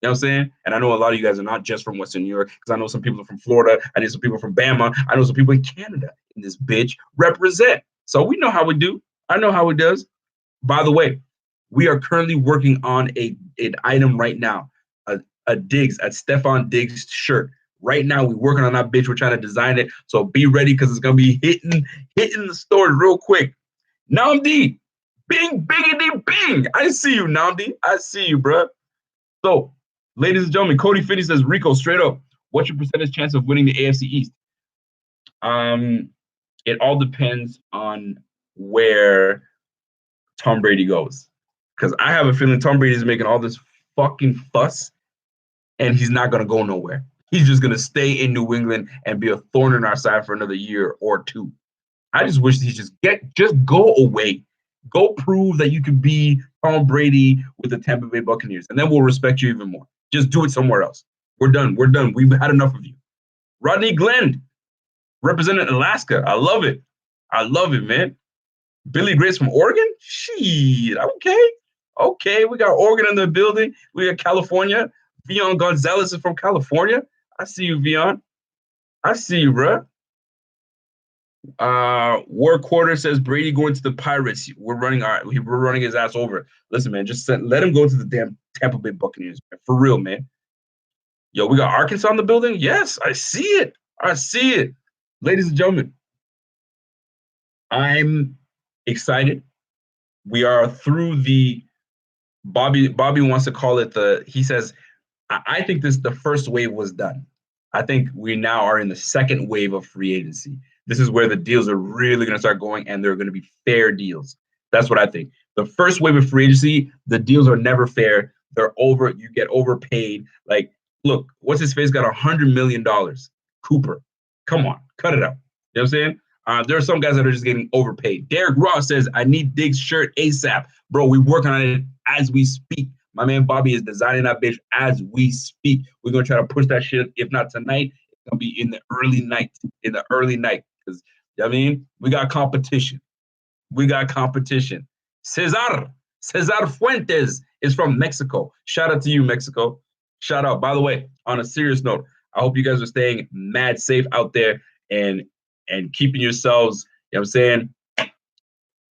You know what I'm saying? And I know a lot of you guys are not just from Western New York, because I know some people are from Florida. I know some people from Bama. I know some people in Canada. In this bitch represent. So we know how we do. I know how it does. By the way, we are currently working on an item right now, a DIGGS, a Stefon DIGGS shirt. Right now, we're working on that bitch. We're trying to design it. So be ready, because it's going to be hitting the stores real quick. Namdi, bing, biggity, bing. I see you, Namdi. I see you, bro. So, ladies and gentlemen, Cody Finney says, Rico, straight up, what's your percentage chance of winning the AFC East? It all depends on where Tom Brady goes, because I have a feeling Tom Brady is making all this fucking fuss, and he's not gonna go nowhere. He's just gonna stay in New England and be a thorn in our side for another year or two. I just wish he just go away. Go prove that you could be Tom Brady with the Tampa Bay Buccaneers, and then we'll respect you even more. Just do it somewhere else. We're done. We're done. We've had enough of you. Rodney Glenn, representing Alaska. I love it. I love it, man. Billy Grace from Oregon? Shit. Okay. Okay. We got Oregon in the building. We got California. Vion Gonzalez is from California. I see you, Vion. I see you, bro. War Quarter says Brady going to the Pirates. We're running his ass over. Listen, man, let him go to the damn Tampa Bay Buccaneers, man. For real, man. Yo, we got Arkansas in the building. Yes, I see it. I see it, ladies and gentlemen. I'm excited. We are through the Bobby wants to call it he says, I think the first wave was done. I think we now are in the second wave of free agency. This is where the deals are really going to start going, and they're going to be fair deals. That's what I think. The first wave of free agency, the deals are never fair. They're over. You get overpaid. Like, look, what's his face got $100 million? Cooper. Come on, cut it out. You know what I'm saying? There are some guys that are just getting overpaid. Derek Ross says, I need Diggs shirt ASAP. Bro, we're working on it as we speak. My man Bobby is designing that bitch as we speak. We're going to try to push that shit. If not tonight, it's going to be in the early night. Because, you know what I mean? We got competition. Cesar Fuentes is from Mexico. Shout out to you, Mexico. Shout out. By the way, on a serious note, I hope you guys are staying mad safe out there and keeping yourselves, you know what I'm saying,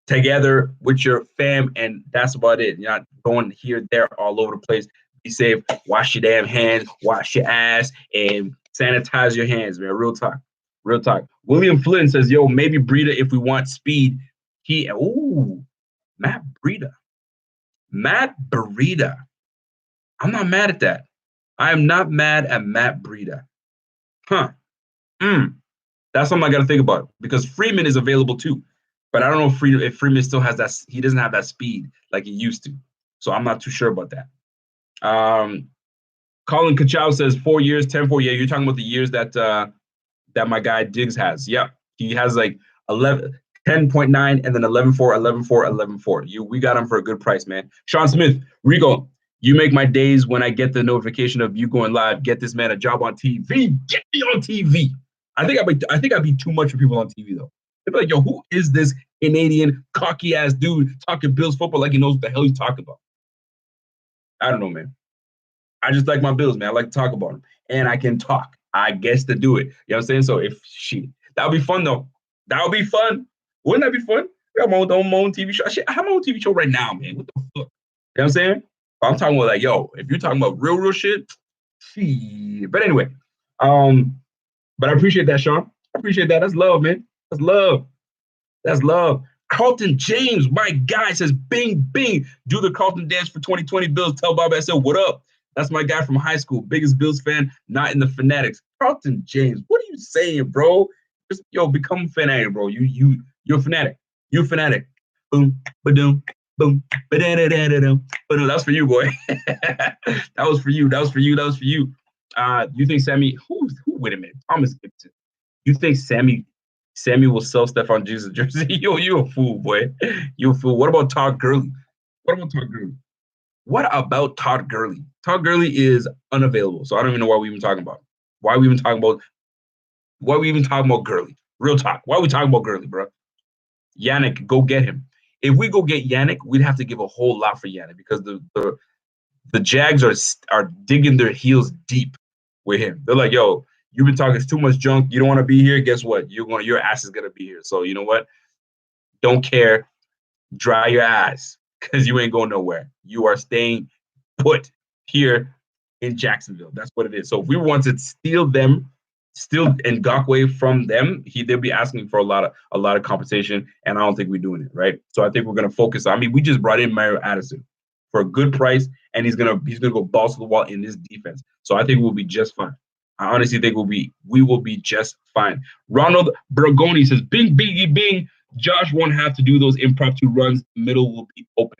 together with your fam, and that's about it. You're not going here, there, all over the place. Be safe. Wash your damn hands. Wash your ass, and sanitize your hands, man. Real talk. Real talk. William Flynn says, yo, maybe Breida if we want speed. Matt Breida. I'm not mad at that. I am not mad at Matt Breida. That's something I got to think about, because Freeman is available too. But I don't know if Freeman still has that. He doesn't have that speed like he used to. So I'm not too sure about that. Colin Kachow says 4 years, 10-4. Yeah, you're talking about the years that my guy Diggs has. Yeah, he has like 10.9 and then 11.4, 11.4, 11.4. We got him for a good price, man. Sean Smith, Rico, you make my days when I get the notification of you going live. Get this man a job on TV. Get me on TV. I think I'd be too much for people on TV though. They'd be like, yo, who is this Canadian cocky ass dude talking Bills football like he knows what the hell he's talking about? I don't know, man. I just like my Bills, man. I like to talk about them. And I can talk. I guess to do it. You know what I'm saying? So that would be fun though. That would be fun. Wouldn't that be fun? I got my own TV show. I have my own TV show right now, man. What the fuck? You know what I'm saying? But I'm talking about like, yo, if you're talking about real shit, but anyway, but I appreciate that, Sean. I appreciate that. That's love, man. That's love. That's love. Carlton James, my guy, says, bing, bing. Do the Carlton dance for 2020 Bills. Tell Bob I said, what up? That's my guy from high school. Biggest Bills fan, not in the Fanatics. Carlton James, what are you saying, bro? Just, become a fanatic, bro. You're a fanatic. You're a fanatic. Boom, ba-doom, boom, ba-da-da-da-da-dum. That's for you, boy. That was for you. You think Sammy, wait a minute, Thomas Gibson. You think Sammy will sell Stefon Jesus jersey? You a fool, boy. You a fool. What about Todd Gurley? What about Todd Gurley? Todd Gurley is unavailable, so I don't even know why we even talking about him. Why we even talking about Gurley? Real talk. Why are we talking about Gurley, bro? Yannick, go get him. If we go get Yannick, we'd have to give a whole lot for Yannick, because the Jags are digging their heels deep with him. They're like, yo, you've been talking too much junk. You don't want to be here. Guess what? Your ass is gonna be here. So you know what? Don't care. Dry your eyes, because you ain't going nowhere. You are staying put here in Jacksonville. That's what it is. So if we want to steal Ngakoue from them, they'll be asking for a lot of compensation, and I don't think we're doing it right. So I think we're gonna focus. We just brought in Mario Addison for a good price, and he's gonna go balls to the wall in this defense. So I think we'll be just fine. I honestly think we will be just fine. Ronald Bergoni says, bing, biggie, bing. Josh won't have to do those impromptu runs. The middle will be open.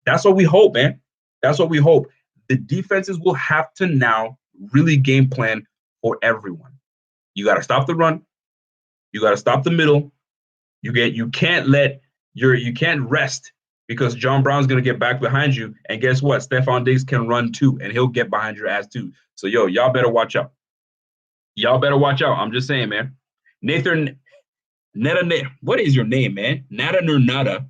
That's what we hope, man. That's what we hope. The defenses will have to now really game plan for everyone. You got to stop the run. You got to stop the middle. You can't rest because John Brown's going to get back behind you. And guess what? Stefon Diggs can run too, and he'll get behind your ass too. So, y'all better watch out. Y'all better watch out. I'm just saying, man. Nathan, what is your name, man? Nada Nurnada,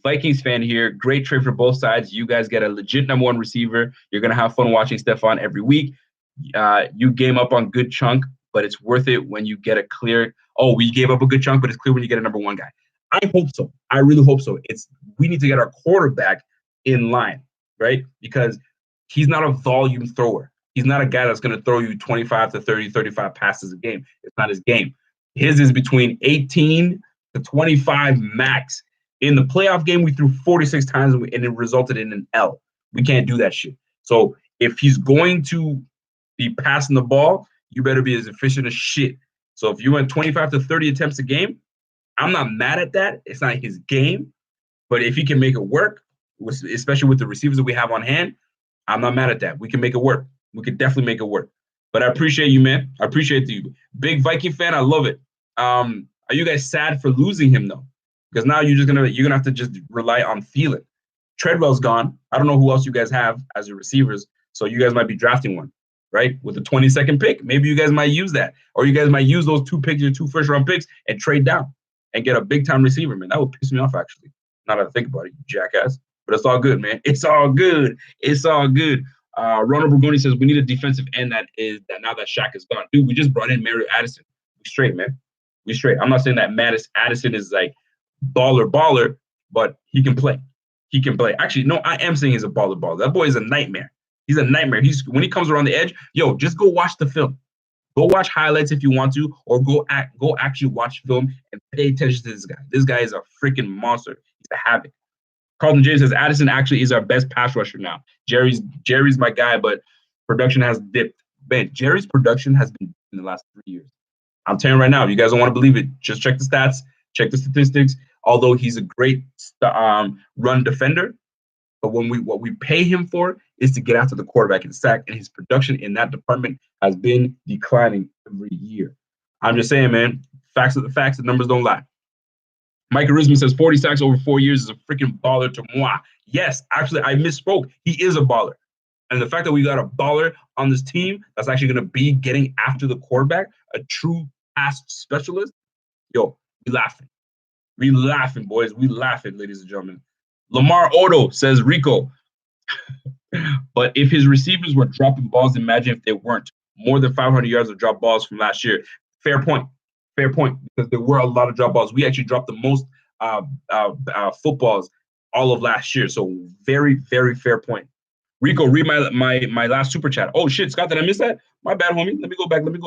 Vikings fan here. Great trade for both sides. You guys get a legit number one receiver. You're going to have fun watching Stefon every week. You game up on good chunk, but it's worth it when you get a clear. Oh, we gave up a good chunk, but it's clear when you get a number one guy. I hope so. I really hope so. We need to get our quarterback in line, right? Because he's not a volume thrower. He's not a guy that's going to throw you 25 to 30, 35 passes a game. It's not his game. His is between 18 to 25 max. In the playoff game, we threw 46 times and it resulted in an L. We can't do that shit. So if he's going to be passing the ball, you better be as efficient as shit. So if you went 25 to 30 attempts a game, I'm not mad at that. It's not his game. But if he can make it work, especially with the receivers that we have on hand, I'm not mad at that. We can make it work. We could definitely make it work. But I appreciate you, man. I appreciate you. Big Viking fan. I love it. Are you guys sad for losing him though? Because now you're gonna have to just rely on Thielen. Treadwell's gone. I don't know who else you guys have as your receivers. So you guys might be drafting one, right? With the 22nd pick. Maybe you guys might use that. Or you guys might use those 2 picks, your 2 first-round picks, and trade down and get a big-time receiver, man. That would piss me off, actually. Now that I think about it, you jackass. But it's all good, man. It's all good. It's all good. Ronald Burgoni says we need a defensive end that now that Shaq is gone. Dude, we just brought in Mario Addison. We straight, man. We straight. I'm not saying that Addison is like baller, but he can play. He can play. Actually, no, I am saying he's a baller. That boy is a nightmare. He's a nightmare. When he comes around the edge, just go watch the film. Go watch highlights if you want to, or go actually watch film and pay attention to this guy. This guy is a freaking monster. He's a havoc. Carlton James says Addison actually is our best pass rusher now. Jerry's my guy, but production has dipped. Man, Jerry's production has been in the last 3 years. I'm telling you right now, if you guys don't want to believe it, just check the stats, check the statistics. Although he's a great run defender, but what we pay him for is to get after the quarterback and sack, and his production in that department has been declining every year. I'm just saying, man, facts are the facts. The numbers don't lie. Mike Arisman says 40 sacks over 4 years is a freaking baller to moi. Yes, actually, I misspoke. He is a baller. And the fact that we got a baller on this team that's actually going to be getting after the quarterback, a true pass specialist, we laughing. We laughing, boys. We laughing, ladies and gentlemen. Lamar Odo says, Rico, but if his receivers were dropping balls, imagine if they weren't. More than 500 yards of drop balls from last year. Fair point, because there were a lot of drop balls. We actually dropped the most footballs all of last year. So very, very fair point. Rico, read my last super chat. Oh, shit, Scott, did I miss that? My bad, homie. Let me go back, homie.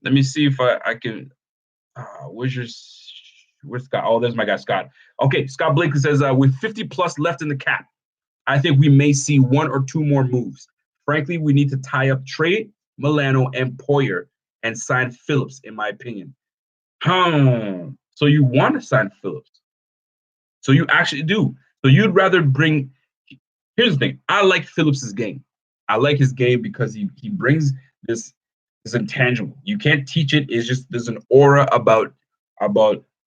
Let me see if I can. Where's Scott? Oh, there's my guy, Scott. Okay, Scott Blakely says, with 50 plus left in the cap, I think we may see 1 or 2 more moves. Frankly, we need to tie up Trey, Milano, and Poyer and sign Phillips, in my opinion. So you want to sign Phillips? So you actually do. So you'd rather bring. Here's the thing. I like Phillips's game. I like his game because he brings this intangible. You can't teach it. It's just there's an aura about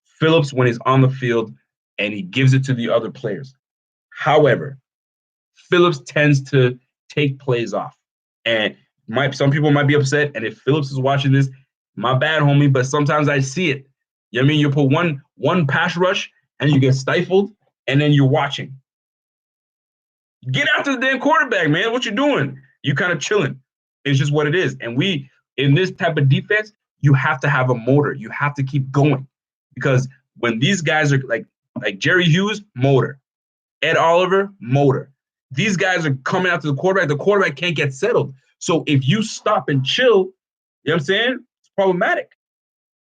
Phillips when he's on the field, and he gives it to the other players. However, Phillips tends to take plays off, and some people might be upset. And if Phillips is watching this, my bad, homie. But sometimes I see it. You know what I mean? You put one pass rush, and you get stifled, and then you're watching. Get after the damn quarterback, man. What you doing? You kind of chilling. It's just what it is. And in this type of defense, you have to have a motor. You have to keep going. Because when these guys are like Jerry Hughes, motor. Ed Oliver, motor. These guys are coming after the quarterback can't get settled. So if you stop and chill, you know what I'm saying? It's problematic.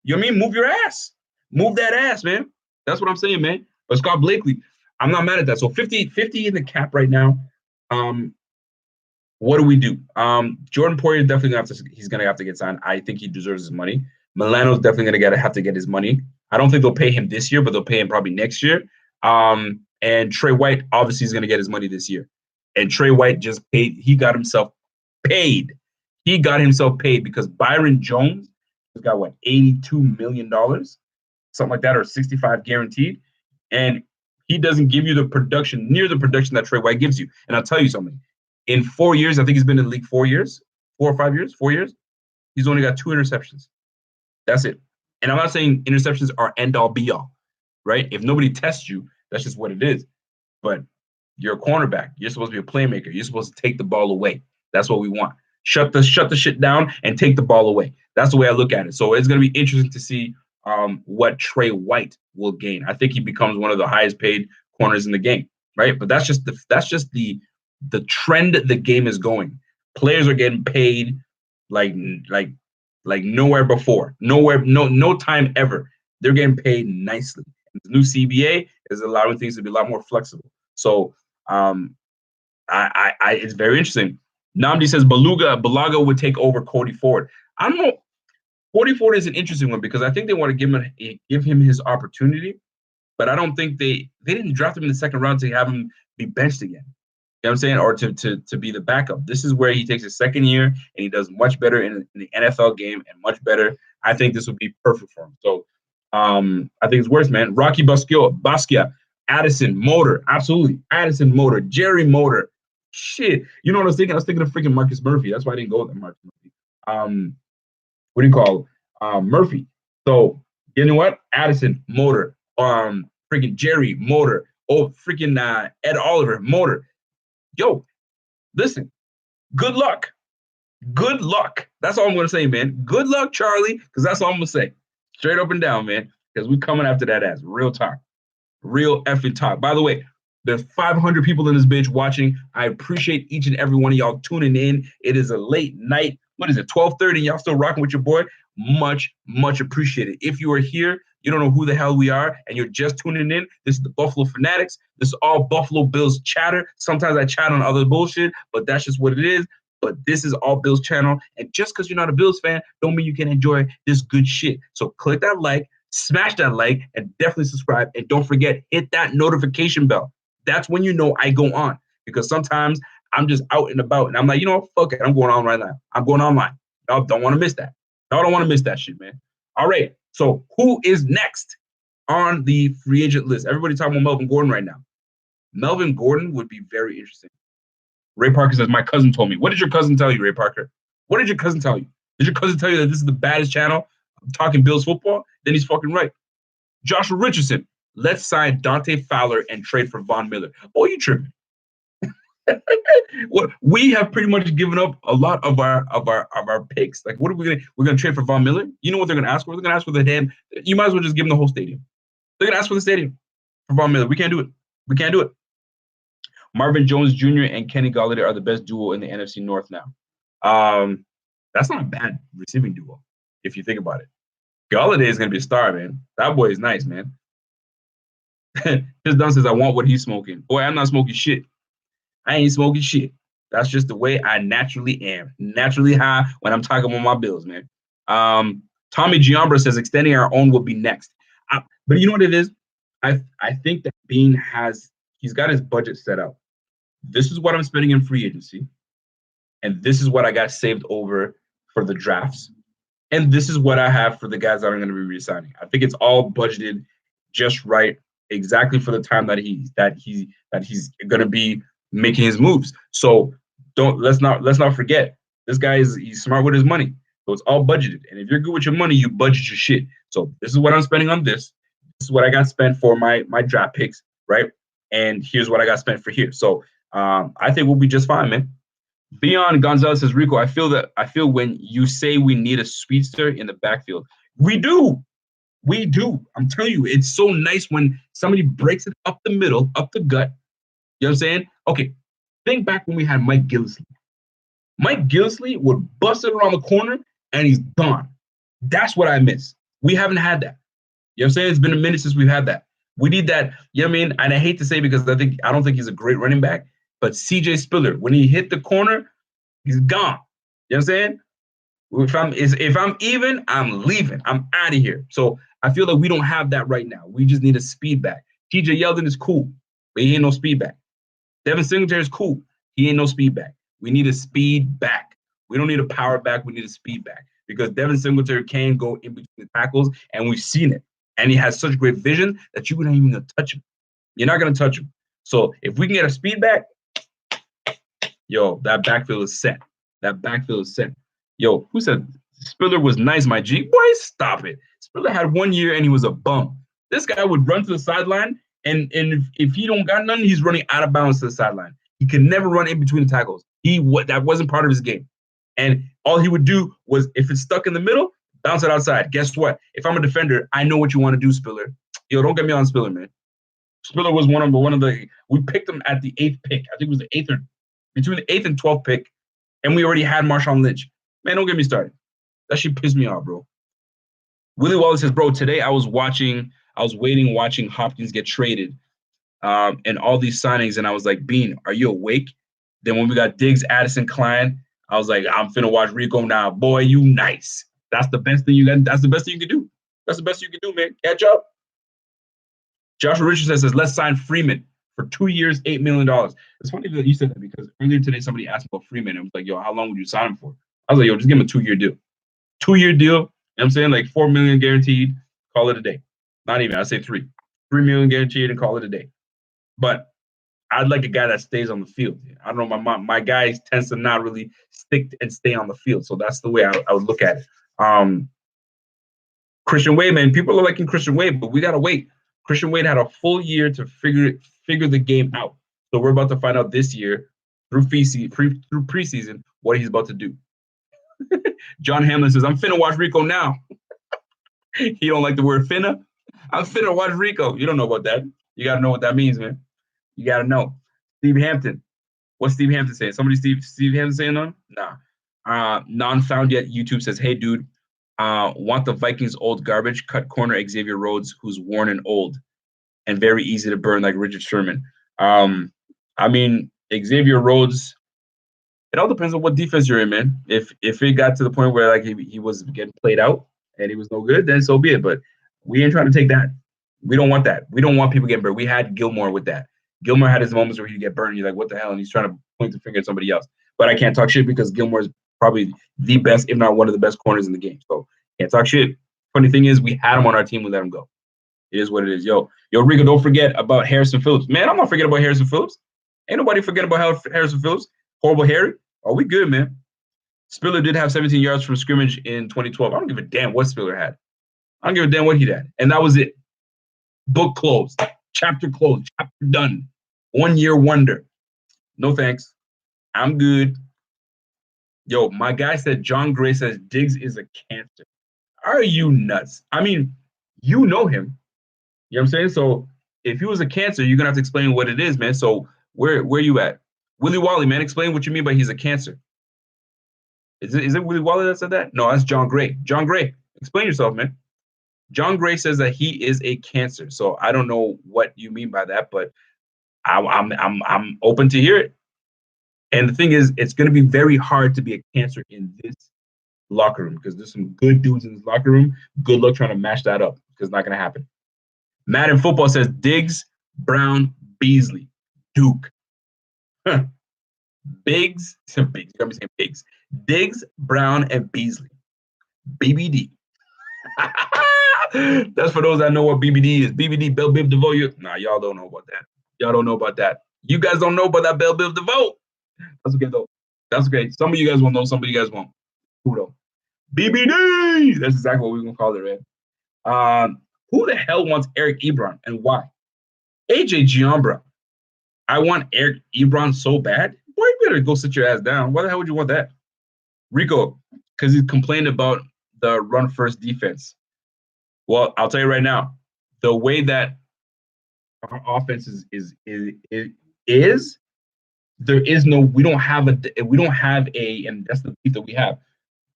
You know what I mean? Move your ass. Move that ass, man. That's what I'm saying, man. But Scott Blakely, I'm not mad at that. So 50 in the cap right now. What do we do? Jordan Poyer definitely he's gonna have to get signed. I think he deserves his money. Milano's definitely gonna have to get his money. I don't think they'll pay him this year, but they'll pay him probably next year. And Trey White obviously is gonna get his money this year. And Trey White just paid. He got himself paid. He got himself paid because Byron Jones has got what, $82 million, something like that, or 65 guaranteed. And he doesn't give you the production, near the production that Trey White gives you. And I'll tell you something. In 4 years, I think he's been in the league 4 years, 4 or 5 years, 4 years. He's only got 2 interceptions. That's it. And I'm not saying interceptions are end all be all, right? If nobody tests you, that's just what it is. But you're a cornerback. You're supposed to be a playmaker. You're supposed to take the ball away. That's what we want. Shut the shit down and take the ball away. That's the way I look at it. So it's going to be interesting to see what Trey White will gain. I think he becomes one of the highest paid corners in the game, right? But that's just the trend the game is going. Players are getting paid like nowhere before, no time ever. They're getting paid nicely. And the new CBA is allowing things to be a lot more flexible. So it's very interesting. Namdi says Balaga would take over Cody Ford. I don't know. Cody Ford is an interesting one because I think they want to give him his opportunity, but I don't think they didn't draft him in the second round to have him be benched again. You know what I'm saying? Or to be the backup. This is where he takes his second year and he does much better in the NFL game and much better. I think this would be perfect for him. So I think it's worse, man. Rocky Basquiat, Addison, Motor, absolutely. Addison, Motor, Jerry Motor. Shit. You know what I was thinking? I was thinking of freaking Marcus Murphy. That's why I didn't go with Marcus Murphy. What do you call Murphy? So you know what? Addison, Motor, freaking Jerry, Motor, freaking Ed Oliver, Motor. Yo, listen, good luck. Good luck. That's all I'm going to say, man. Good luck, Charlie, because that's all I'm going to say. Straight up and down, man, because we're coming after that ass. Real talk. Real effing talk. By the way, there's 500 people in this bitch watching. I appreciate each and every one of y'all tuning in. It is a late night. What is it, 12:30? Y'all still rocking with your boy? Much, much appreciated. If you are here, you don't know who the hell we are, and you're just tuning in, this is the Buffalo Fanatics. This is all Buffalo Bills chatter. Sometimes I chat on other bullshit, but that's just what it is. But this is all Bills channel. And just because you're not a Bills fan, don't mean you can enjoy this good shit. So click that like, smash that like, and definitely subscribe. And don't forget, hit that notification bell. That's when you know I go on. Because sometimes I'm just out and about, and I'm like, you know what, fuck it. I'm going on right now. I'm going online. Y'all don't want to miss that. Y'all don't want to miss that shit, man. All right. So who is next on the free agent list? Everybody talking about Melvin Gordon right now. Melvin Gordon would be very interesting. Ray Parker says, my cousin told me. What did your cousin tell you, Ray Parker? What did your cousin tell you? Did your cousin tell you that this is the baddest channel talking Bills football? Then he's fucking right. Joshua Richardson, let's sign Dante Fowler and trade for Von Miller. Oh, you tripping. Well, we have pretty much given up a lot of our picks. Like, what are we're gonna trade for Von Miller? You know what they're gonna ask for? They're gonna ask for the damn. You might as well just give them the whole stadium. They're gonna ask for the stadium for Von Miller. We can't do it. We can't do it. Marvin Jones Jr. and Kenny Golladay are the best duo in the NFC North now. That's not a bad receiving duo if you think about it. Golladay is gonna be a star, man. That boy is nice, man. His Dunn says, I want what he's smoking. Boy, I'm not smoking shit. I ain't smoking shit. That's just the way I naturally am. Naturally high when I'm talking about my Bills, man. Tommy Giambra says extending our own will be next. But you know what it is? I think that Bean he's got his budget set out. This is what I'm spending in free agency. And this is what I got saved over for the drafts. And this is what I have for the guys that are going to be re-signing. I think it's all budgeted just right, exactly for the time that he's going to be making his moves. So let's not forget, this guy he's smart with his money. So it's all budgeted. And if you're good with your money, you budget your shit. So this is what I'm spending on this. This is what I got spent for my draft picks, right? And here's what I got spent for here. So I think we'll be just fine, man. Beyond Gonzalez says, Rico, I feel when you say we need a speedster in the backfield. We do. We do. I'm telling you, it's so nice when somebody breaks it up the middle, up the gut. You know what I'm saying? Okay, think back when we had Mike Gillislee. Mike Gillislee would bust it around the corner, and he's gone. That's what I miss. We haven't had that. You know what I'm saying? It's been a minute since we've had that. We need that, you know what I mean? And I hate to say because I don't think he's a great running back, but CJ Spiller, when he hit the corner, he's gone. You know what I'm saying? If I'm even, I'm leaving. I'm out of here. So I feel like we don't have that right now. We just need a speed back. TJ Yeldon is cool, but he ain't no speed back. Devin Singletary is cool. He ain't no speed back. We need a speed back. We don't need a power back. We need a speed back because Devin Singletary can go in between the tackles, and we've seen it. And he has such great vision that you're not even going to touch him. You're not going to touch him. So if we can get a speed back, yo, that backfield is set. That backfield is set. Yo, who said Spiller was nice, my G? Boy, stop it. Spiller had 1 year and he was a bum. This guy would run to the sideline, and if he don't got nothing, he's running out of bounds to the sideline. He could never run in between the tackles. That wasn't part of his game. And all he would do was, if it's stuck in the middle, bounce it outside. Guess what? If I'm a defender, I know what you want to do, Spiller. Yo, don't get me on Spiller, man. Spiller was one of the. We picked him at the 8th pick. I think it was the 8th or between the 8th and 12th pick, and we already had Marshawn Lynch. Man, don't get me started. That shit pissed me off, bro. Willie Wallace says, bro, today I was watching Hopkins get traded, and all these signings, and I was like, Bean, are you awake? Then when we got Diggs, Addison, Klein, I was like, I'm finna watch Rico now. Boy, you nice. That's the best thing you can. That's the best thing you can do. That's the best you can do, man. Catch up. Joshua Richardson says, let's sign Freeman for 2 years, $8 million. It's funny that you said that because earlier today somebody asked about Freeman and was like, yo, how long would you sign him for? I was like, yo, just give him a 2-year deal. 2-year deal. You know what I'm saying? Like $4 million guaranteed. Call it a day. Not even. I'd say 3. $3 million guaranteed and call it a day. But I'd like a guy that stays on the field. I don't know. My guy tends to not really stick and stay on the field. So that's the way I would look at it. Christian Wade, man, people are liking Christian Wade, but we got to wait. Christian Wade had a full year to figure the game out. So we're about to find out this year through preseason what he's about to do. John Hamlin says, I'm finna watch Rico now. He don't like the word finna. I'm finna watch Rico. You don't know about that. You got to know what that means, man. You got to know. Steve Hampton. What's Steve Hampton saying? Somebody Steve Hampton saying none? Nah. Non-found yet YouTube says, hey, dude, want the Vikings old garbage, cut corner Xavier Rhodes, who's worn and old and very easy to burn like Richard Sherman. I mean, Xavier Rhodes, it all depends on what defense you're in, man. If it got to the point where like he was getting played out and he was no good, then so be it. But we ain't trying to take that. We don't want that. We don't want people getting burned. We had Gilmore with that. Gilmore had his moments where he'd get burned. You're like, what the hell? And he's trying to point the finger at somebody else. But I can't talk shit because Gilmore is probably the best, if not one of the best corners in the game. So can't talk shit. Funny thing is, we had him on our team. We let him go. It is what it is. Yo, Rico, don't forget about Harrison Phillips. Man, I'm not forgetting about Harrison Phillips. Ain't nobody forgetting about Harrison Phillips. Horrible Harry. Oh, we good, man. Spiller did have 17 yards from scrimmage in 2012. I don't give a damn what Spiller had. I don't give a damn what he had. And that was it. Book closed. Chapter closed. Chapter done. 1 year wonder. No thanks. I'm good. Yo, my guy said John Gray says Diggs is a cancer. Are you nuts? I mean, you know him. You know what I'm saying? So if he was a cancer, you're gonna have to explain what it is, man. So where you at? Willie Wally, man, explain what you mean by he's a cancer. Is it Willie Wally that said that? No, that's John Gray. John Gray, explain yourself, man. John Gray says that he is a cancer. So I don't know what you mean by that, but I'm open to hear it. And the thing is, it's going to be very hard to be a cancer in this locker room because there's some good dudes in this locker room. Good luck trying to match that up because it's not going to happen. Madden Football says Diggs, Brown, Beasley, Duke. Biggs. You got me saying Biggs. Diggs, Brown, and Beasley. BBD. That's for those that know what BBD is. BBD, Bell Biv DeVoe. Nah, y'all don't know about that. Y'all don't know about that. You guys don't know about that Bell Biv DeVoe. That's okay, though. That's okay. Some of you guys will know, some of you guys won't. Who though? BBD! That's exactly what we're going to call it, man. Who the hell wants Eric Ebron and why? AJ Giambra. I want Eric Ebron so bad. Boy, you better go sit your ass down. Why the hell would you want that? Rico, because he complained about the run-first defense. Well, I'll tell you right now, the way that our offense is there is no, we don't have a, and that's the piece that we have.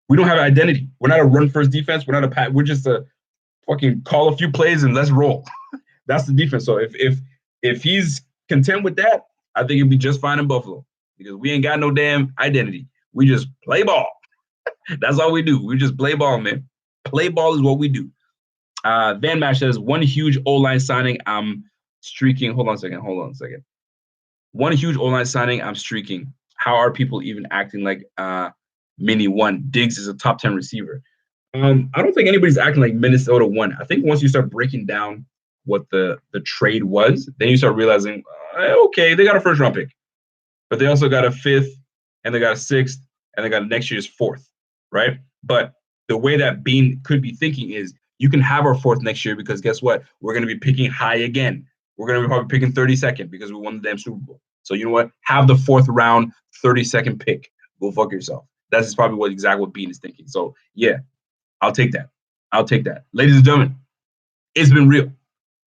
We don't have an identity. We're not a run-first defense. We're not a pat. We're just a fucking call a few plays and let's roll. That's the defense. So if he's content with that, I think he'd be just fine in Buffalo because we ain't got no damn identity. We just play ball. That's all we do. We just play ball, man. Play ball is what we do. Van Mash says, one huge O-line signing. I'm streaking. Hold on a second. One huge O-line signing, I'm streaking. How are people even acting like Mini one? Diggs is a top 10 receiver. I don't think anybody's acting like Minnesota won. I think once you start breaking down what the trade was, then you start realizing, okay, they got a first round pick, but they also got a fifth, and they got a sixth, and they got next year's fourth, right? But the way that Bean could be thinking is, you can have our fourth next year because guess what? We're going to be picking high again. We're going to be probably picking 32nd because we won the damn Super Bowl. So you know what? Have the fourth round, 32nd pick. Go fuck yourself. That's probably what Bean is thinking. So yeah, I'll take that. I'll take that. Ladies and gentlemen, it's been real.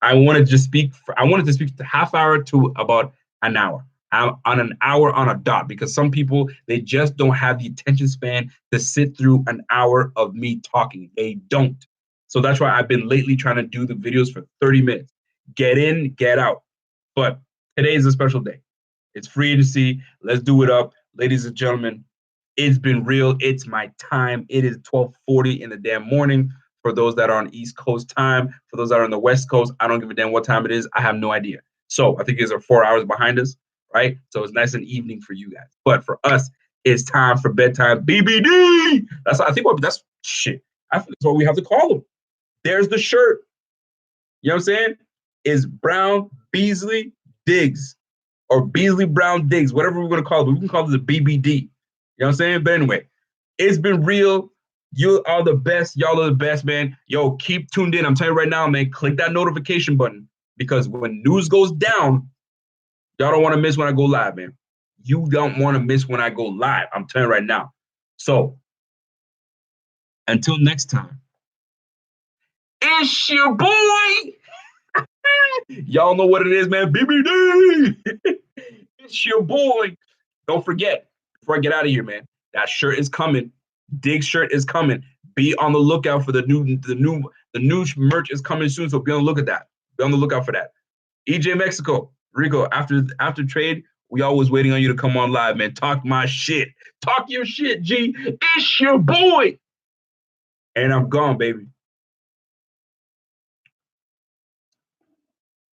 I wanted to speak to half hour to about an hour. I'm on an hour on a dot because some people, they just don't have the attention span to sit through an hour of me talking. They don't. So that's why I've been lately trying to do the videos for 30 minutes. Get in, get out. But today is a special day. It's free agency. Let's do it up. Ladies and gentlemen, it's been real. It's my time. It is 12:40 in the damn morning. For those that are on East Coast time, for those that are on the West Coast, I don't give a damn what time it is. I have no idea. So I think you guys are 4 hours behind us, right? So it's nice and evening for you guys. But for us, it's time for bedtime BBD. That's shit. I think that's what we have to call them. There's the shirt. You know what I'm saying? Is Brown Beasley Diggs or Beasley Brown Diggs, whatever we're going to call it. But we can call it the BBD. You know what I'm saying? But anyway, it's been real. You are the best. Y'all are the best, man. Yo, keep tuned in. I'm telling you right now, man, click that notification button because when news goes down, y'all don't want to miss when I go live, man. You don't want to miss when I go live. I'm telling you right now. So until next time, it's your boy. Y'all know what it is, man. BBD. It's your boy. Don't forget, before I get out of here, man, that shirt is coming. Dig shirt is coming. Be on the lookout for the new merch is coming soon. So be on the look at that. Be on the lookout for that. EJ Mexico, Rico, after trade, we always waiting on you to come on live, man. Talk my shit. Talk your shit, G. It's your boy. And I'm gone, baby.